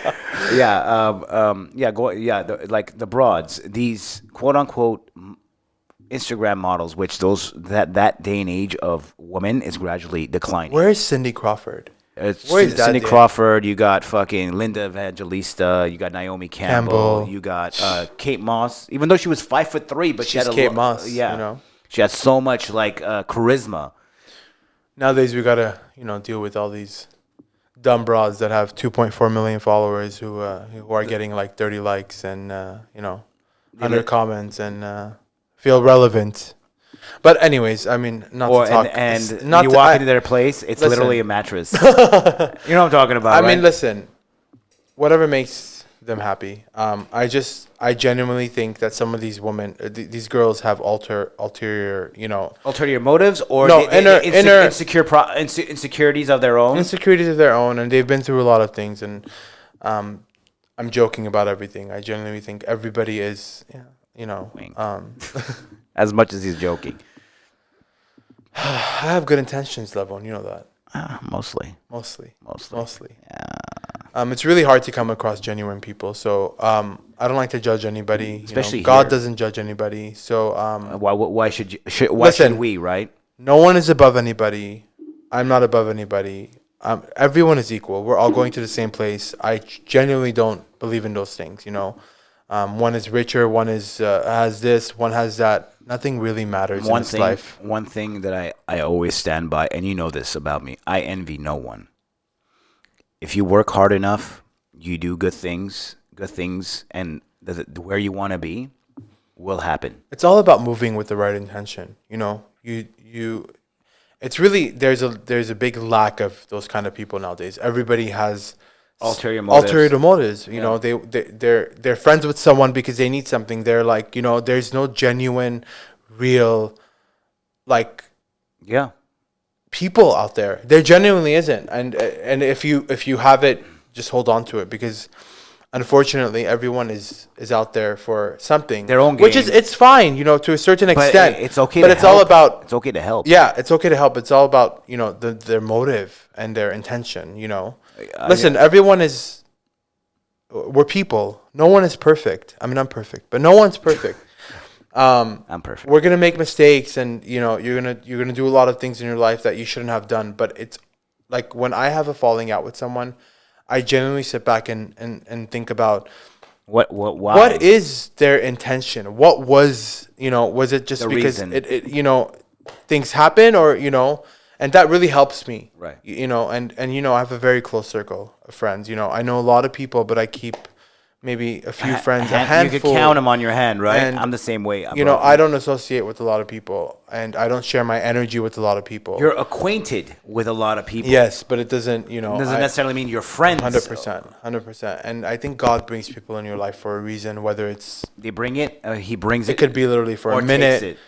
Yeah. Like the broads, these quote unquote Instagram models, which that day and age of women is gradually declining. Where is Cindy Crawford? It's Where is that Cindy Dan? Crawford. You got fucking Linda Evangelista. You got Naomi Campbell. Campbell. You got Kate Moss. Even though she was 5'3", but she She's had a Kate Moss, Yeah, you know. she had so much like charisma. Nowadays we gotta, deal with all these dumb broads that have 2.4 million followers who are getting like 30 likes and 100 comments and feel relevant. But anyways, I mean, not Or to talk. and it's when not you to- walk I- into their place, it's listen. literally a mattress. You know what I'm talking about, I right? mean, listen, whatever makes them happy. I genuinely think that some of these women, these girls have ulterior, Ulterior motives or No, inner- insecurities of their own. insecurities of their own, and they've been through a lot of things. And I'm joking about everything. I genuinely think everybody is, Wink. um, As much as he's joking. I have good intentions, Levon. You know that. Mostly. Mostly. Mostly. It's really hard to come across genuine people. So I don't like to judge anybody. Especially God here. doesn't judge anybody. So Why should you? Why Listen. should we? Right? no one is above anybody. I'm not above anybody. Everyone is equal. We're all going to the same place. I genuinely don't believe in those things. One is richer. One is has this. One has that. Nothing really matters in this life. One thing that I always stand by, and you know this about me, I envy no one. If you work hard enough, you do good things, and where you want to be will happen. It's all about moving with the right intention. It's really there's a big lack of those kind of people nowadays. Everybody has Ulterior motives. They're friends with someone because they need something. They're like, there's no genuine, real, like, Yeah. people out there. There genuinely isn't. And if you have it, just hold on to it, because unfortunately everyone is out there for something. Their own which is game. it's fine, to a certain But extent. it's okay. But to it's help. all about It's okay to help. yeah, it's okay to help. It's all about, their motive and their intention, Listen, everyone is, we're people. No one is perfect. I mean, I'm perfect, but no one's perfect. I'm perfect. We're going to make mistakes, and, you're going to do a lot of things in your life that you shouldn't have done. But it's like when I have a falling out with someone, I genuinely sit back and think about Why? what is their intention? What was, was it just The because reason. things happen, or, and that really helps me. Right. And I have a very close circle of friends. I know a lot of people, but I keep maybe a few friends, a handful. You could count them on your hand, right? And, I'm the same way. I don't associate with a lot of people, and I don't share my energy with a lot of people. You're acquainted with a lot of people. Yes, but it doesn't, It doesn't necessarily mean you're friends. 100%. And I think God brings people in your life for a reason, whether it's, They bring it. He brings it. it could be literally for or a takes minute, it.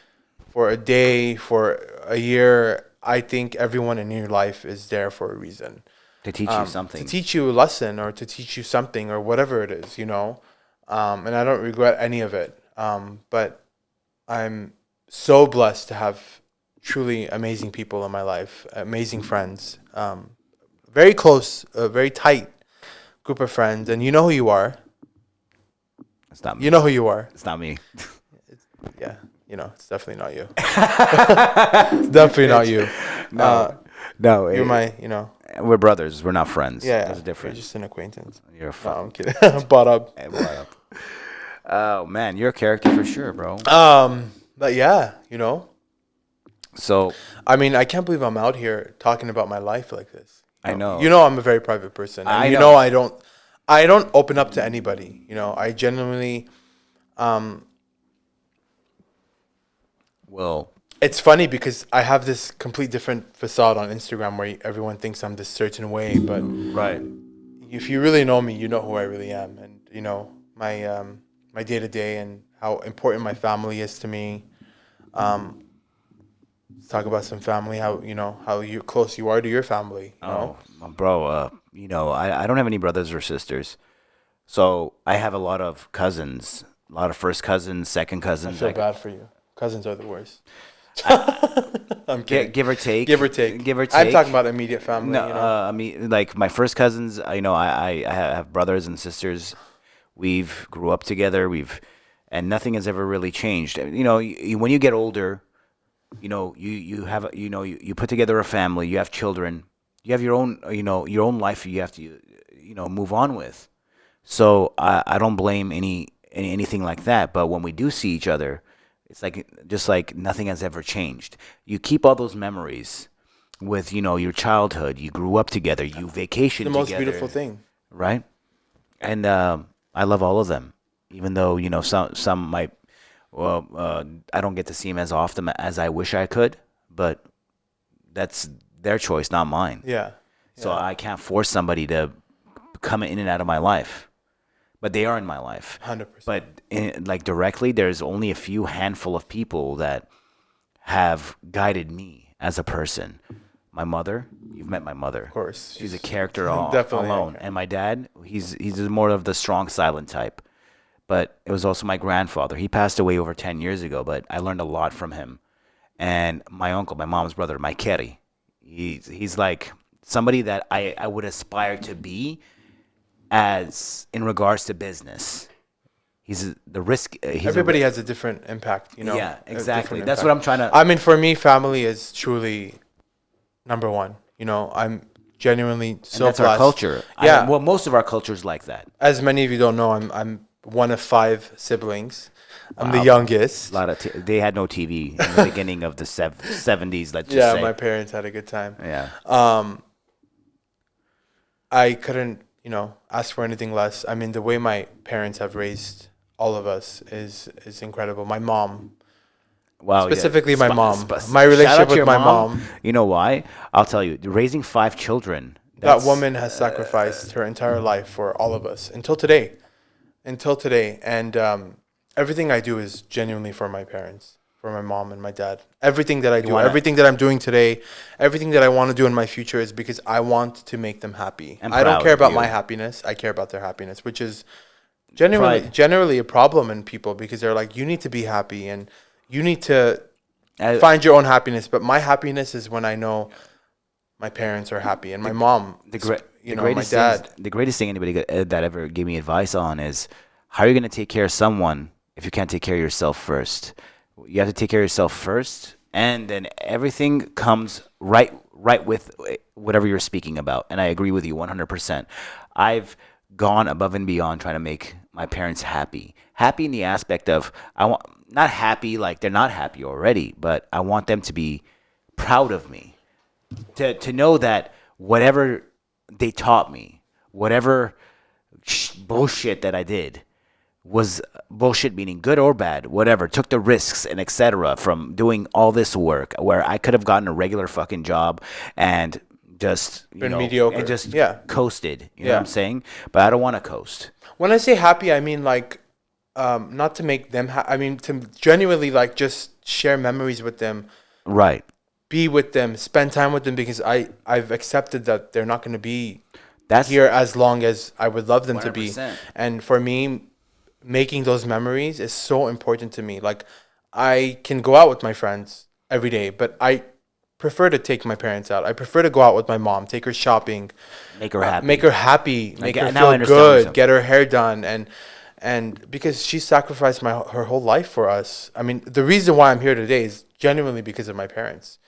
for a day, for a year. I think everyone in your life is there for a reason. To teach you something. To teach you a lesson, or to teach you something, or whatever it is, And I don't regret any of it. But I'm so blessed to have truly amazing people in my life, amazing friends, very close, very tight group of friends. And you know who you are. It's not me. You know who you are. It's not me. Yeah. It's definitely not you. It's definitely not you. No. You're my, We're brothers. We're not friends. yeah. There's a difference. You're just an acquaintance. You're a No, fuck. I'm kidding. Bought up. Oh man, you're a character for sure, bro. But yeah, So I mean, I can't believe I'm out here talking about my life like this. I know. I'm a very private person. And I you know. know I don't open up to anybody. I genuinely Well, it's funny because I have this complete different facade on Instagram where everyone thinks I'm this certain way, but right. if you really know me, you know who I really am, and my day to day and how important my family is to me. Let's talk about some family. How close you are to your family. Bro. I don't have any brothers or sisters, so I have a lot of cousins, a lot of first cousins, second I cousins. feel bad for you. Cousins are the worst. I'm kidding. Give or take. Give or take. I'm talking about immediate family. No, I mean, like my first cousins. I have brothers and sisters. We've grew up together. And nothing has ever really changed. When you get older, you put together a family. You have children. You have your own, your own life you have to, move on with. So I don't blame anything like that. But when we do see each other, it's like just like nothing has ever changed. You keep all those memories with your childhood. You grew up together. You vacationed The most together, beautiful thing. right? And I love all of them, even though some might. Well, I don't get to see them as often as I wish I could, but that's their choice, not mine. Yeah. So I can't force somebody to come in and out of my life, but they are in my life. 100%. But like directly, there's only a few handful of people that have guided me as a person. My mother, you've met my mother. Of course. She's a character Definitely. alone. And my dad, he's more of the strong, silent type. But it was also my grandfather. He passed away over 10 years ago, but I learned a lot from him. And my uncle, my mom's brother, Michael, he's like somebody that I would aspire to be as in regards to business. He's the risk. Everybody has a different impact, Yeah, a exactly. different That's impact. what I'm trying to. I mean, for me, family is truly number one. I'm genuinely so that's blessed. our culture. Yeah. Well, most of our culture is like that. As many of you don't know, I'm one of 5 siblings. I'm the Wow. youngest. A lot of they had no TV in the beginning of the 70s. Let's just Yeah, say. my parents had a good time. Yeah. I couldn't, ask for anything less. I mean, the way my parents have raised all of us is incredible. My mom, Wow. specifically my mom, my Shout out relationship to with your my mom. You know why? I'll tell you. Raising 5 children. That woman has sacrificed her entire life for all of us until today. And everything I do is genuinely for my parents, for my mom and my dad. Everything that I do, everything that I'm doing today, everything that I want to do in my future is because I want to make them happy. I'm I don't proud care of about you. my happiness. I care about their happiness, which is generally a problem in people because they're like, you need to be happy and you need to find your own happiness. But my happiness is when I know my parents are happy and my mom, my dad. The greatest thing anybody that ever gave me advice on is how are you going to take care of someone if you can't take care of yourself first? You have to take care of yourself first, and then everything comes right with whatever you're speaking about. And I agree with you 100%. I've gone above and beyond trying to make my parents happy. Happy in the aspect of not happy like they're not happy already, but I want them to be proud of me. To know that whatever they taught me, whatever bullshit that I did was bullshit, meaning good or bad, whatever, took the risks and etc. from doing all this work where I could have gotten a regular fucking job and just Been mediocre. and just Yeah. coasted. You know what I'm saying? But I don't want to coast. When I say happy, I mean like not to make them I mean to genuinely like just share memories with them. Right. Be with them, spend time with them because I've accepted that they're not going to be That's here as long as I would love them to be. 100%. And for me, making those memories is so important to me. Like I can go out with my friends every day, but I prefer to take my parents out. I prefer to go out with my mom, take her shopping, make her happy. make her happy, make her now I feel understand what you're good, saying. get her hair done, and because she sacrificed her whole life for us. I mean, the reason why I'm here today is genuinely because of my parents.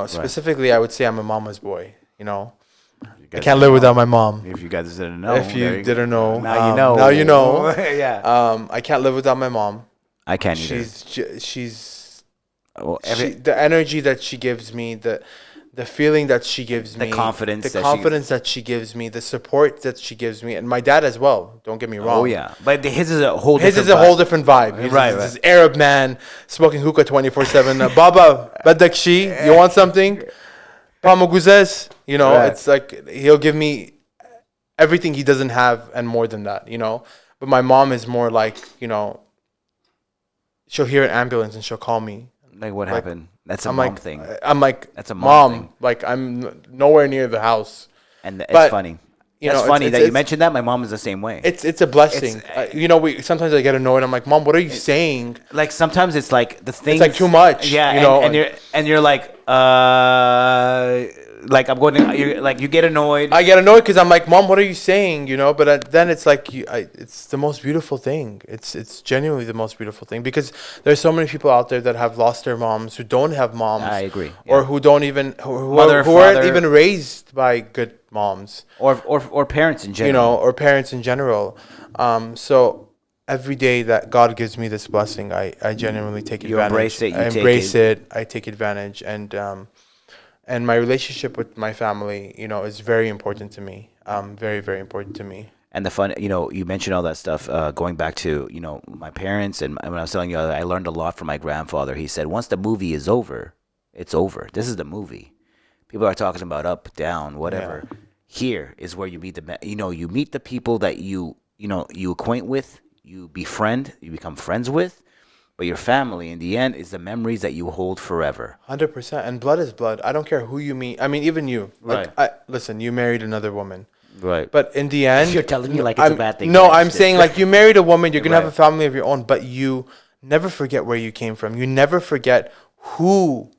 Specifically, I would say I'm a mama's boy. I can't live without my mom. If you guys didn't know, If you didn't know, now you know. Now you know. Yeah. I can't live without my mom. I can't either. She's Well, the energy that she gives me, the feeling that she gives me, confidence that she gives me, the support that she gives me, and my dad as well. Don't get me wrong. Oh yeah, but his is a whole. His is a whole different vibe. He's Right, this Arab man smoking hookah 24/7. Baba, badakshi, you want something? Pamaguzes, Right. It's like he'll give me everything he doesn't have and more than that, But my mom is more like, she'll hear an ambulance and she'll call me. Like what happened? That's a I'm mom like, thing, I'm like, That's a mom mom. thing. Like I'm nowhere near the house. and it's but, funny. you It's know, funny it's- that you it's- mentioned that. My mom is the same way. It's a blessing. We sometimes I get annoyed. I'm like, Mom, what are you saying? Like sometimes it's like the thing. like too much, Yeah, you know, and you're like, like I'm going to, you get annoyed. I get annoyed because I'm like, Mom, what are you saying? You know, but then it's like, it's the most beautiful thing. It's genuinely the most beautiful thing, because there's so many people out there that have lost their moms, who don't have moms. I agree. Or Yeah. who don't even, who Mother, aren't father. even raised by good moms. Or parents in general. You know, or parents in general. So every day that God gives me this blessing, I genuinely take You advantage. embrace it, you I take embrace it. it. I take advantage, and my relationship with my family, you know, is very important to me. Very, very important to me. And the fun, you mentioned all that stuff, going back to, my parents. And when I was telling you, I learned a lot from my grandfather. He said, once the movie is over, it's over. This is the movie. People are talking about up, down, whatever. Yeah. Here is where you meet you meet the people that you acquaint with, you befriend, you become friends with. But your family, in the end, is the memories that you hold forever. 100%. And blood is blood. I don't care who you meet. I mean, even you. Like, Right. Listen, you married another woman. Right. But in the end, You're telling me like it's a bad thing. No, I'm saying like you married a woman, you're gonna have Right. a family of your own, but you never forget where you came from. You never forget who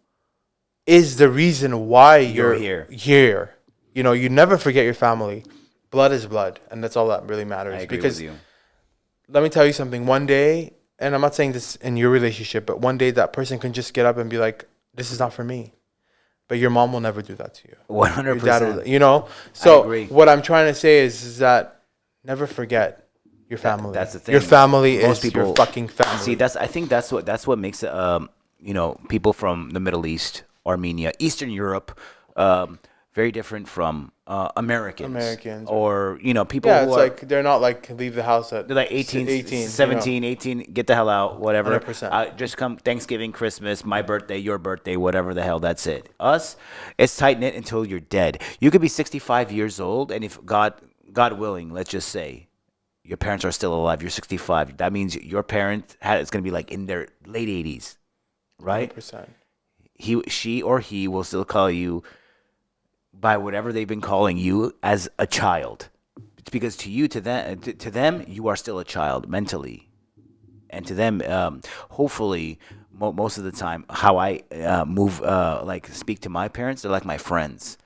is the reason why you're here. You know, you never forget your family. Blood is blood, and that's all that really matters. I agree because with you. let me tell you something. One day, and I'm not saying this in your relationship, but one day that person can just get up and be like, "This is not for me." But your mom will never do that to you. 100%. Your dad will, you know? So agree. what I'm trying to say is that never forget your family. That's the thing. Your family Most is people your fucking family. See, I think that's what makes people from the Middle East, Armenia, Eastern Europe, very different from Americans. Or people Yeah, who it's are like they're not like leave the house at they're like 18, 18 17, 18, get the hell out, whatever. 100%. Just come Thanksgiving, Christmas, my birthday, your birthday, whatever the hell, that's it. Us, it's tight-knit until you're dead. You could be 65 years old, and if God willing, let's just say, your parents are still alive, you're 65, that means your parent is going to be like in their late 80s, right? 100%. She or he will still call you by whatever they've been calling you as a child. It's because to them, you are still a child mentally, and to them, hopefully, most of the time, how I speak to my parents, they're like my friends.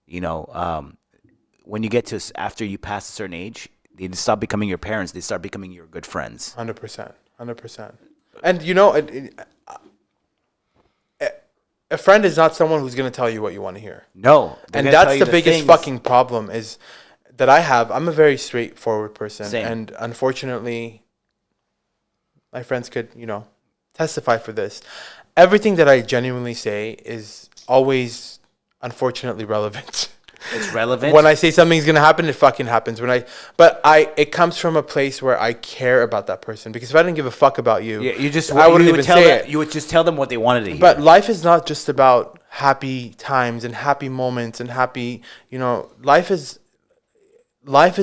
When you get to after you pass a certain age, they stop becoming your parents. They start becoming your good friends. 100%. 100%. And a friend is not someone who's going to tell you what you want to hear. No, And that's the biggest fucking problem is that I have. I'm a very straightforward person. Same. And unfortunately, my friends could, testify for this. Everything that I genuinely say is always, unfortunately, relevant. It's relevant. When I say something's gonna happen, it fucking happens. It comes from a place where I care about that person. Because if I didn't give a fuck about you, I wouldn't even say it. You would just tell them what they wanted to hear. But life is not just about happy times and happy moments and happy. Life is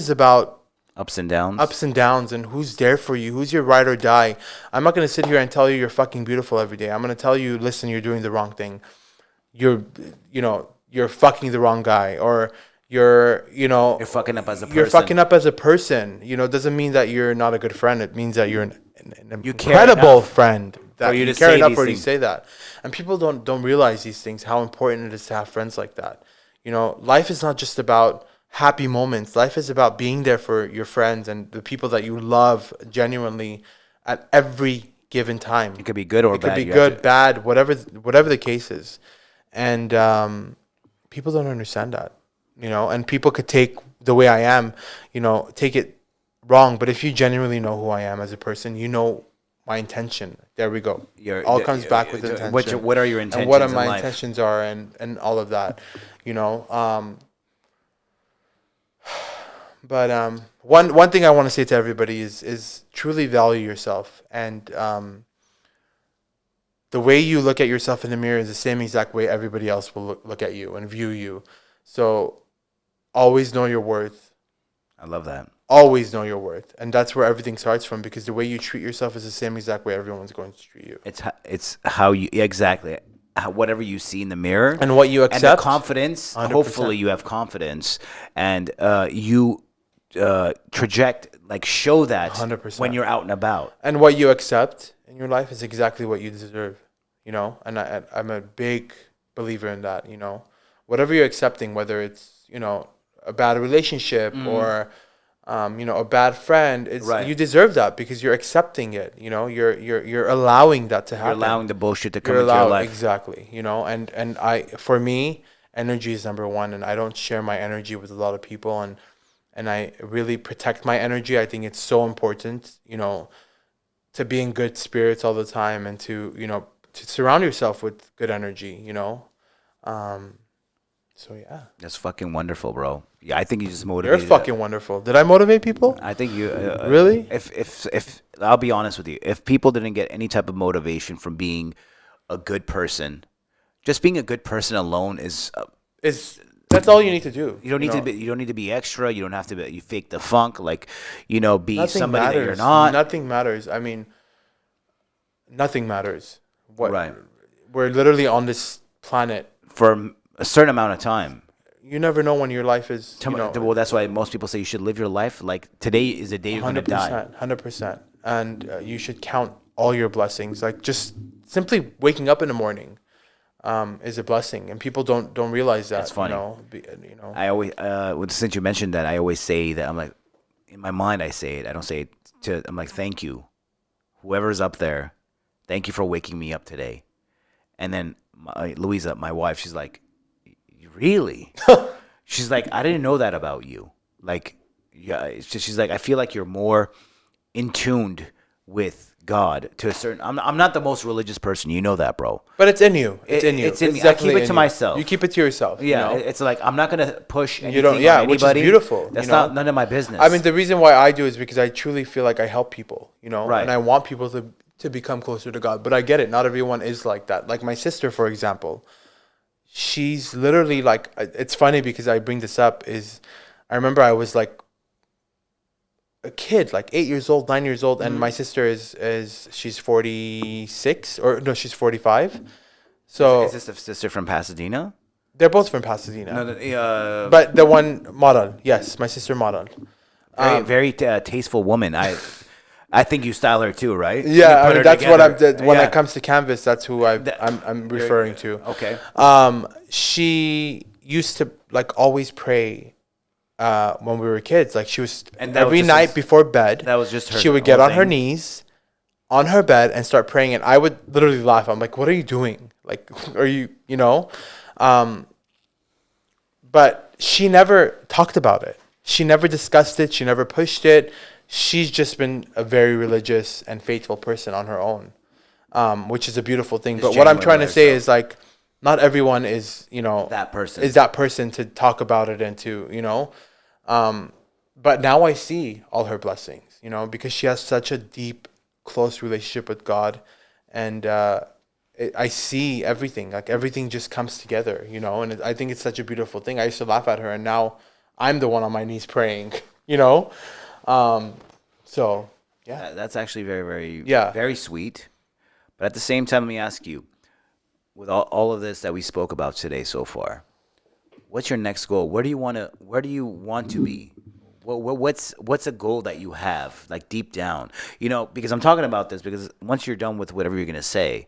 about ups and downs, and who's there for you, who's your ride or die. I'm not gonna sit here and tell you you're fucking beautiful every day. I'm gonna tell you, listen, you're doing the wrong thing. You're fucking the wrong guy, or you're fucking up as a person. You're fucking up as a person. It doesn't mean that you're not a good friend. It means that you're an You care incredible enough friend. That you you to care say enough these for you to things. say that. And people don't realize these things, how important it is to have friends like that. Life is not just about happy moments. Life is about being there for your friends and the people that you love genuinely at every given time. It could be good or It bad. could be good, bad, whatever the case is. And people don't understand that, and people could take the way I am, take it wrong. But if you genuinely know who I am as a person, my intention. There we go. All comes back with intention. What are your intentions and what are in my life? intentions are, and all of that, But one thing I want to say to everybody is truly value yourself, and the way you look at yourself in the mirror is the same exact way everybody else will look at you and view you. So always know your worth. I love that. Always know your worth. And that's where everything starts from, because the way you treat yourself is the same exact way everyone's going to treat you. It's how you exactly. Whatever you see in the mirror And what you accept. and the confidence. 100%. Hopefully you have confidence, and you show that 100%. when you're out and about. And what you accept in your life is exactly what you deserve, And I'm a big believer in that, whatever you're accepting, whether it's, you know, a bad relationship or, you know, a bad friend, it's, Right. you deserve that because you're accepting it. You know, you're allowing that to happen. You're allowing the bullshit to come You're into your allowed, life. exactly. You know, and for me, energy is number one, and I don't share my energy with a lot of people, and I really protect my energy. I think it's so important, you know, to be in good spirits all the time and to, you know, to surround yourself with good energy, you know. So yeah. That's fucking wonderful, bro. Yeah, I think you just You're motivated. fucking wonderful. Did I motivate people? I think you Really? If I'll be honest with you, if people didn't get any type of motivation from being a good person, just being a good person alone is That's all you need to do. you don't need to be you don't need to be extra. You don't have to be you fake the funk, like, you know, be Nothing somebody matters. that you're not. Nothing matters. I mean, nothing matters. What? Right. We're literally on this planet. For a certain amount of time. You never know when your life is, you know, Well, that's why most people say you should live your life like today is the day you're going to die. 100%. And you should count all your blessings. Like just simply waking up in the morning is a blessing, and people don't realize that. That's funny. You know. I always, since you mentioned that, I always say that I'm like, in my mind, I say it. I don't say it I'm like, thank you, whoever's up there, thank you for waking me up today. And then Louisa, my wife, she's like, really? She's like, I didn't know that about you. Like, yeah, it's just, she's like, I feel like you're more in tuned with God to a certain. I'm not the most religious person, you know that, bro. But it's in you. It's in you. It's in me. I keep it to myself. You keep it to yourself. Yeah, you know? it's like I'm not gonna push anything You don't. Yeah, on which anybody. is beautiful. That's you know? not none of my business. I mean, the reason why I do is because I truly feel like I help people. You know, Right. and I want people to become closer to God. But I get it. Not everyone is like that. Like my sister, for example. She's literally like, it's funny because I bring this up is I remember I was like a kid, like 8 years old, 9 years old. And my sister is she's 46 or no, she's 45. So is this a sister from Pasadena? they're both from Pasadena. No, But the one, Maran, yes, my sister Maran. very tasteful woman. I think you style her too, right? Yeah, You put I mean, her that's what together. when Yeah. it comes to canvas, that's who I'm referring to. Okay. She used to like always pray when we were kids. Like she was And that was every just night a- before bed. that was just her She would get whole on her thing? knees on her bed and start praying, and I would literally laugh. I'm like, "What are you doing? Like, are you, you know?" But she never talked about it. She never discussed it. She never pushed it. She's just been a very religious and faithful person on her own, which is a beautiful thing. It's But what I'm genuine trying to about say herself. is like, not everyone is, you know, That person. is that person to talk about it and to, you know. But now I see all her blessings, you know, because she has such a deep, close relationship with God, and I see everything. Like everything just comes together, you know. And I think it's such a beautiful thing. I used to laugh at her, and now I'm the one on my knees praying, you know. So yeah, That's actually very, very, Yeah. very sweet. But at the same time, let me ask you, with all of this that we spoke about today so far, what's your next goal? Where do you want to be? What's a goal that you have, like deep down? You know, because I'm talking about this because once you're done with whatever you're gonna say,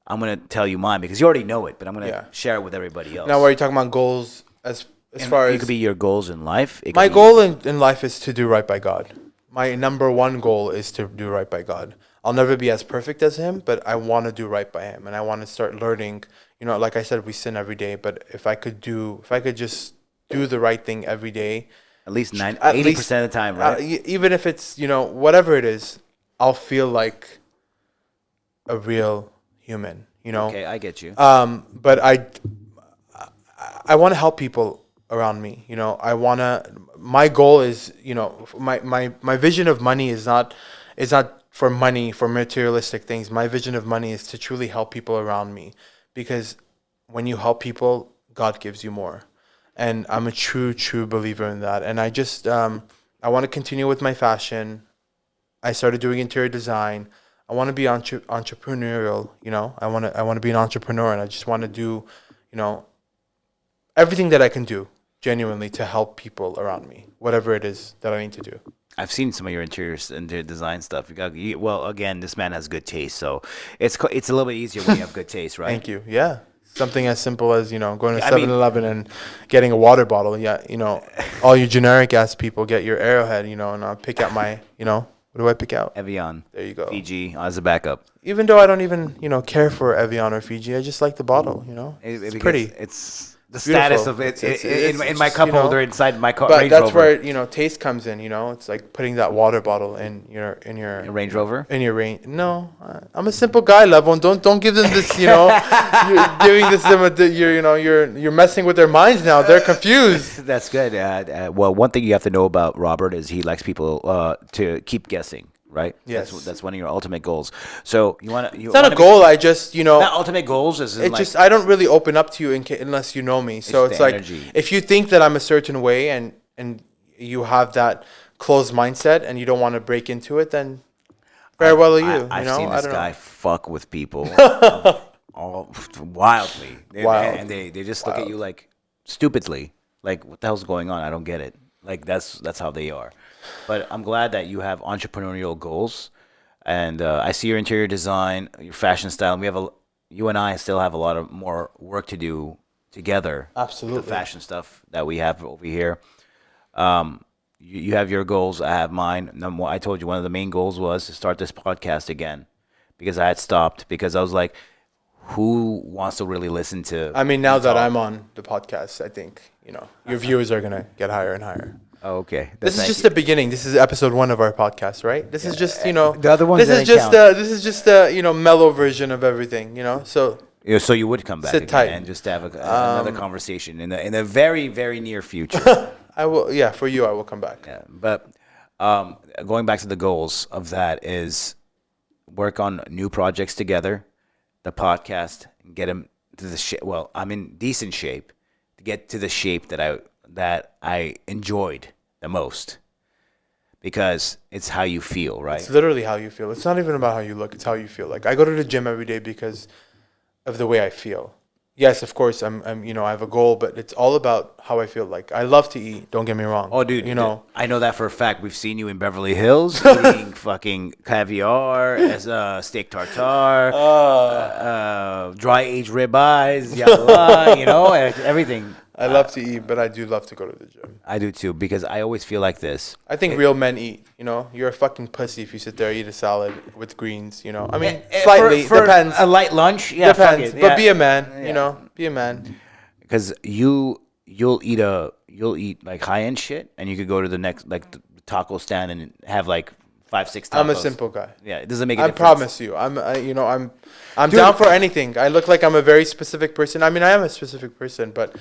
I'm gonna tell you mine because you already know it, but I'm gonna Yeah. share it with everybody else. now are you talking about goals as And far it as could be your goals in life. It could my be- goal in life is to do right by God. My number one goal is to do right by God. I'll never be as perfect as him, but I want to do right by him, and I want to start learning. You know, like I said, we sin every day, but if I could just do the right thing every day, at least at 80% of the time, right? even if it's, you know, whatever it is, I'll feel like a real human. You know. Okay, I get you. But I want to help people around me. You know, my goal is, you know, my vision of money is not for money, for materialistic things. My vision of money is to truly help people around me, because when you help people, God gives you more. And I'm a true believer in that. And I just, I want to continue with my fashion. I started doing interior design. I want to be entrepreneurial, you know. I want to be an entrepreneur, and I just want to do, you know, everything that I can do genuinely to help people around me, whatever it is that I need to do. I've seen some of your interior design stuff. Well, again, this man has good taste, so it's a little bit easier when you have good taste, right? Thank you. Yeah. Something as simple as, going to I mean- 7-Eleven and getting a water bottle. Yeah, all you generic ass people get your Arrowhead, and I'll pick out my, what do I pick out? Evian. There you go. Fiji as a backup. Even though I don't even, care for Evian or Fiji, I just like the bottle, It's Because pretty. It's the Beautiful. status of it It's in my just, cup holder inside my car. But Range that's Rover. where, taste comes in, It's like putting that water bottle in your Range Rover. in your range. No, I'm a simple guy, Levon. Don't give them this. You're giving this them. You're messing with their minds now. They're confused. That's good. Well, one thing you have to know about Robert is he likes people to keep guessing. Right. Yes. That's one of your ultimate goals. So you want to. It's not a goal. I just Not ultimate goals. Is it like, just I don't really open up to you unless you know me. So it's like energy. If you think that I'm a certain way and you have that closed mindset and you don't want to break into it, then farewell to you. I've seen this guy fuck with people all wildly. Wild. And they just look at you like stupidly. Like, what the hell's going on? I don't get it. Like, that's how they are. But I'm glad that you have entrepreneurial goals. And I see your interior design, your fashion style. And you and I still have a lot of more work to do together. Absolutely. The fashion stuff that we have over here. You have your goals. I have mine. I told you one of the main goals was to start this podcast again, because I had stopped because I was like, who wants to really listen to? I mean, now that I'm on the podcast, I think your viewers are gonna get higher and higher. Oh, okay. This is just the beginning. This is episode 1 of our podcast, right? This is just the other ones. This is just a mellow version of everything, So So you would come back sit again tight. and just have another conversation in the very, very near future. I will. Yeah, for you, I will come back. Yeah, but going back to the goals of that is work on new projects together, the podcast, and get them to the shape. Well, I'm in decent shape to get to the shape that I enjoyed the most, because it's how you feel, right? It's literally how you feel. It's not even about how you look. It's how you feel. Like, I go to the gym every day because of the way I feel. Yes, of course, I'm I have a goal, but it's all about how I feel. Like, I love to eat. Don't get me wrong. Oh, dude, I know that for a fact. We've seen you in Beverly Hills eating fucking caviar, as steak tartare, dry aged ribeyes, everything. I love to eat, but I do love to go to the gym. I do too, because I always feel like this. I think real men eat. You're a fucking pussy if you sit there and eat a salad with greens. I mean, slightly for depends. A light lunch, yeah, Depends, fuck it, but yeah. be a man. Be a man. Because you'll eat like high end shit, and you could go to the next the taco stand and have like 5-6 tacos. I'm a simple guy. Yeah, it doesn't make a I difference. promise you. I'm down for anything. I look like I'm a very specific person. I mean, I am a specific person, but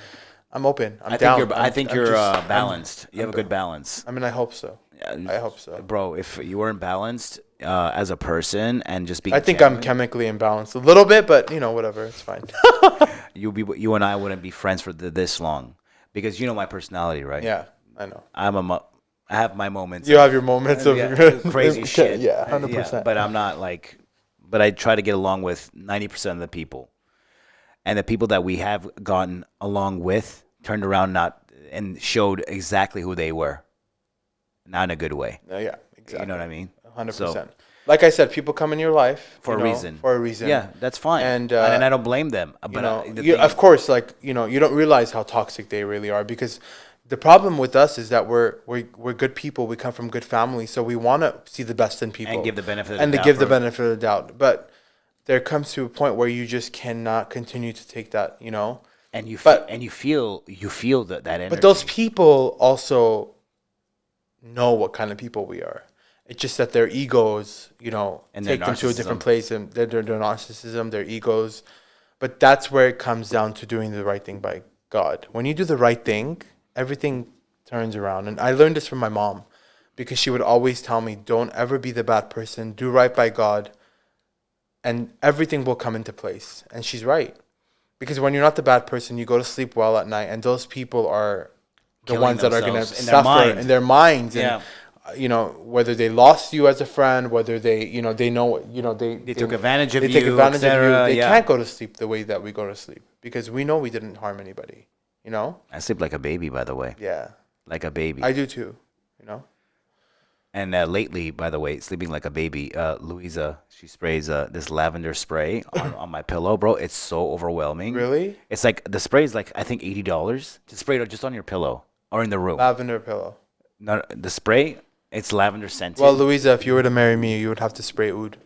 I'm open. I'm down. I think you're balanced. You have a good balance. I mean, I hope so. I hope so. Bro, if you weren't balanced as a person and just being I think genuine, I'm chemically imbalanced a little bit, but whatever. It's fine. you and I wouldn't be friends for this long, because you know my personality, right? Yeah, I know. I have my moments. You have your moments of crazy shit. Yeah, 100%. But I'm not like, but I try to get along with 90% of the people. And the people that we have gotten along with turned around and showed exactly who they were. Not in a good way. Yeah, exactly. You know what I mean? 100%. So, like I said, people come in your life for a reason. For a reason. Yeah, that's fine. And I don't blame them. But of course, you don't realize how toxic they really are, because the problem with us is that we're good people. We come from good families, so we want to see the best in people and give the benefit of and the to doubt give the benefit of the doubt. But there comes to a point where you just cannot continue to take that, And you feel that energy. But those people also know what kind of people we are. It's just that their egos, and take them to a different place, and their narcissism, their egos. But that's where it comes down to doing the right thing by God. When you do the right thing, everything turns around. And I learned this from my mom, because she would always tell me, don't ever be the bad person. Do right by God, and everything will come into place. And she's right. Because when you're not the bad person, you go to sleep well at night, and those people are the ones that are going to suffer in their minds. Yeah. And, whether they lost you as a friend, whether they took advantage of you, they take advantage of you. They yeah. can't go to sleep the way that we go to sleep, because we know we didn't harm anybody. I sleep like a baby, by the way. Yeah. Like a baby. I do too. And lately, by the way, sleeping like a baby, Louisa, she sprays this lavender spray on my pillow, bro. It's so overwhelming. Really? It's like the spray is like I think $80 to spray it just on your pillow or in the room. Lavender pillow. No, the spray, it's lavender scented. Well, Louisa, if you were to marry me, you would have to spray oud.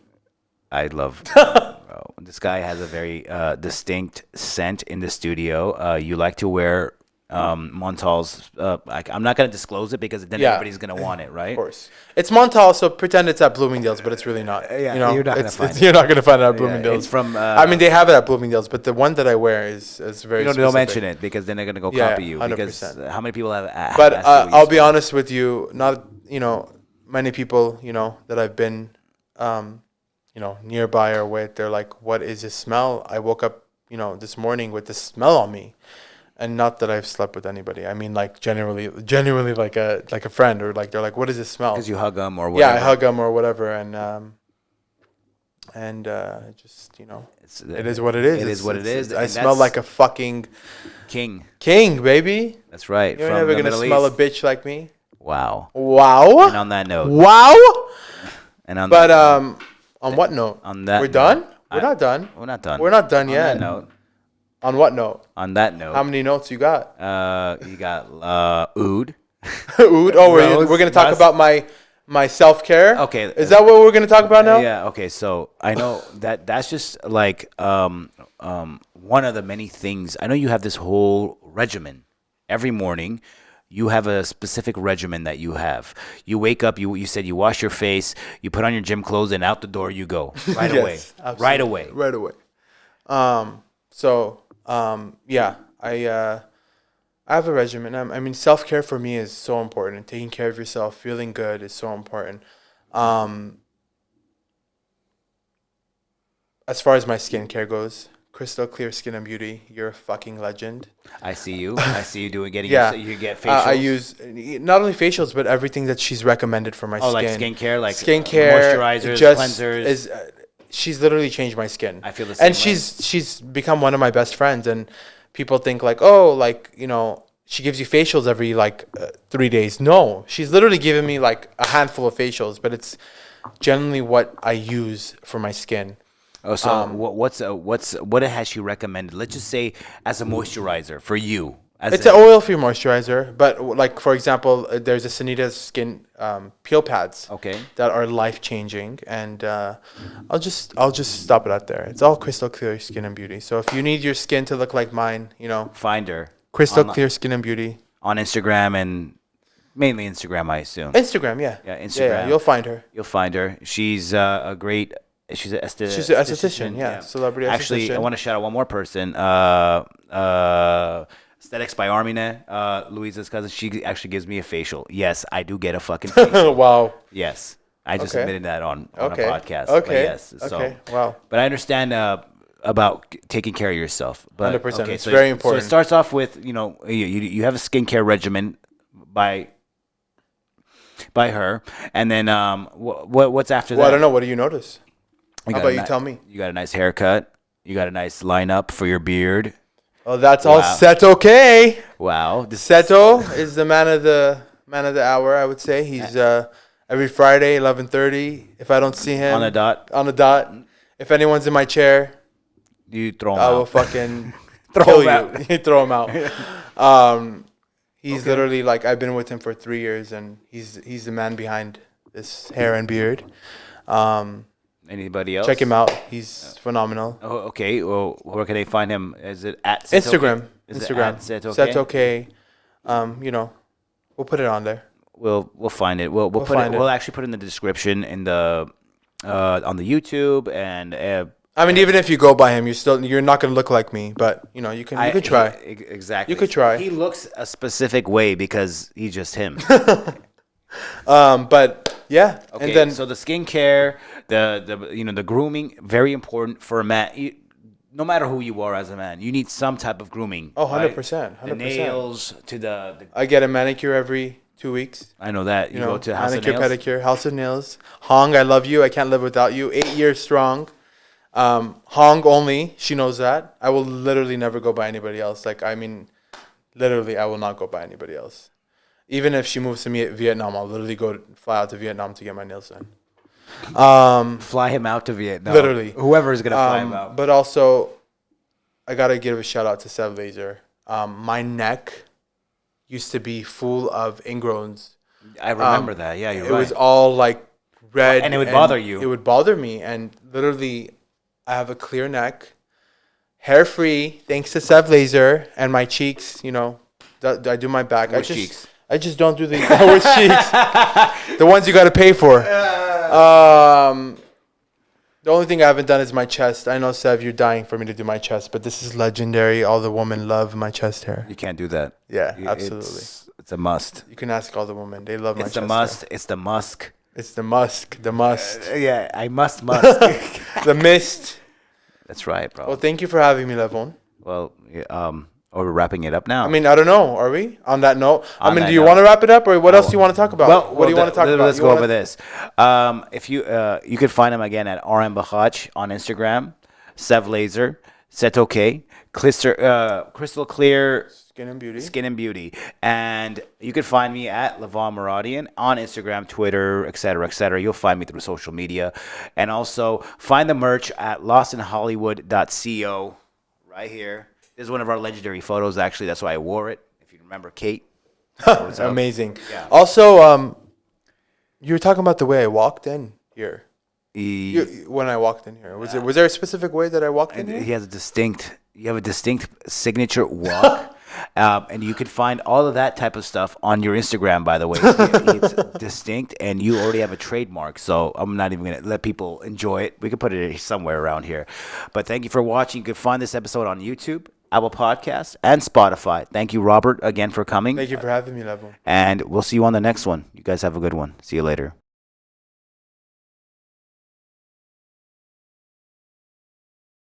I love. Bro, this guy has a very distinct scent in the studio. You like to wear Montal's. I'm not gonna disclose it because then everybody's gonna want it, right? Of course. It's Montal, so pretend it's at Bloomingdale's, but it's really not. Yeah, you know, you're not gonna find it. You're not gonna find it at Yeah, Bloomingdale's. it's from. I mean, they have it at Bloomingdale's, but the one that I wear is very. Don't mention it because then they're gonna go copy you. 100%. Because how many people have? But asked you what you I'll be smell? honest with you. Not many people that I've been nearby or with. They're like, "What is this smell?" I woke up this morning with this smell on me. And not that I've slept with anybody. I mean, like genuinely like a friend, or like they're like, "What does this smell?" Because you hug them or whatever. Yeah, I hug them or whatever, and just it is what it is. It is what it is. I and smell that's like a fucking king. baby. That's right. You're from never the gonna Middle smell East. a bitch like me. Wow. Wow. And on that note. Wow. And on. But on what note? On that. We're note, done. We're not done. We're not done. We're not done on yet. That note. On what note? On that note. How many notes you got? You got oud. Oud. Oh, Rose, we're gonna talk Russ. about my self-care. Okay. Is that what we're gonna talk about now? Yeah. Okay. So I know that's just like one of the many things. I know you have this whole regimen. Every morning, you have a specific regimen that you have. You wake up. You said you wash your face. You put on your gym clothes, and out the door you go right away. Absolutely. Right away. Right away. Yeah, I have a regimen. I mean, self-care for me is so important. Taking care of yourself, feeling good is so important. As far as my skincare goes, Crystal Clear Skin and Beauty, you're a fucking legend. I see you. I see you getting. Yeah. You get facials. I use not only facials, but everything that she's recommended for my skin. like skincare, like skincare, moisturizers, cleansers. She's literally changed my skin. I feel the same and way. she's become one of my best friends. And people think like, oh, like she gives you facials every 3 days. No, she's literally given me like a handful of facials, but it's generally what I use for my skin. Oh, so what has she recommended? Let's just say as a moisturizer for you. It's an oil-free moisturizer, but like for example, there's a Sanita skin peel pads. Okay. That are life-changing, and I'll just stop it out there. It's all Crystal Clear Skin and Beauty. So if you need your skin to look like mine, find her. Crystal Clear Skin and Beauty on Instagram, and mainly Instagram, I assume. Instagram, yeah. Yeah, Instagram. Yeah, you'll find her. You'll find her. She's a great. She's an She's an esthetician, yeah. Celebrity Actually, esthetician. I want to shout out one more person. Aesthetics by Armine, Louisa's cousin. She actually gives me a facial. Yes, I do get a fucking facial. Wow. Yes, I just Okay. admitted that on a Okay. podcast. Okay. But yes. Okay. So, Wow. but I understand about taking care of yourself. But 100%. It's very important. So it starts off with you have a skincare regimen by her, and then what's after that? Well, I don't know. What do you notice? How about you you tell me? You got a nice haircut. You got a nice lineup for your beard. Oh, that's all Wow. Seto K. Wow. Seto is the man of the hour, I would say. He's every Friday, 11:30. If I don't see him On the dot. on the dot, if anyone's in my chair, You throw him I will out. fucking Throw kill him you. You throw him out. He's literally like, I've been with him for 3 years, and he's the man behind this hair and beard. Anybody else? Check him out. He's phenomenal. Oh, okay. Well, where can they find him? Is it at Seto Instagram. K? Is Instagram. it at Seto K? Seto K. We'll put it on there. We'll find it. We'll put find it. it. We'll actually put it in the description in the on the YouTube and. I mean, even if you go by him, you're not gonna look like me, but you could try. Exactly. You could try. He looks a specific way because he's just him. But yeah, Okay, and then so the skincare, the grooming, very important for a man. No matter who you are as a man, you need some type of grooming. 100%, The 100%. nails to the I get a manicure every 2 weeks. I know that. You go to House of manicure, Nails. pedicure, House of Nails. Hong, I love you. I can't live without you. 8 years strong. Hong only. She knows that. I will literally never go by anybody else. Literally, I will not go by anybody else. Even if she moves to Vietnam, I'll literally fly out to Vietnam to get my nails done. Fly him out to Vietnam. Literally. Whoever is gonna fly him out. But also, I gotta give a shout out to Sev Laser. My neck used to be full of ingrowns. I remember that. Yeah, you're right. It was all like red, and it would bother you. It would bother me, and literally, I have a clear neck, hair free, thanks to Sev Laser, and my cheeks. You know, I do my back. Which cheeks? I just don't do the which cheeks. The ones you got to pay for. The only thing I haven't done is my chest. I know, Sev, you're dying for me to do my chest, but this is legendary. All the women love my chest hair. You can't do that. Yeah, absolutely. It's a must. You can ask all the women. They love my chest It's the must. Hair. It's the musk. It's the musk. The must. Yeah, I must. The mist. That's right, bro. Well, thank you for having me, Levon. Well, we're wrapping it up now. I mean, I don't know. Are we on that note? Do you want to wrap it up, or what else do you want to talk about? Well, what do you want to talk about? Let's go over this. If you can find him again at RM Bakhach on Instagram, Sev Laser, Set OK, Crystal Clear Skin and Beauty. And you can find me at Levon Muradian on Instagram, Twitter, etc., etc. You'll find me through social media. And also find the merch at lostinhollywood.co right here. This is one of our legendary photos, actually. That's why I wore it. If you remember Kate. Amazing. Yeah. Also, you were talking about the way I walked in here. When I walked in here. Was there a specific way that I walked in here? You have a distinct signature walk. And you can find all of that type of stuff on your Instagram, by the way. It's distinct, and you already have a trademark, so I'm not even going to let people enjoy it. We could put it somewhere around here. But thank you for watching. You can find this episode on YouTube, Apple Podcasts, and Spotify. Thank you, Robert, again for coming. Thank you for having me, Levon. And we'll see you on the next one. You guys have a good one. See you later.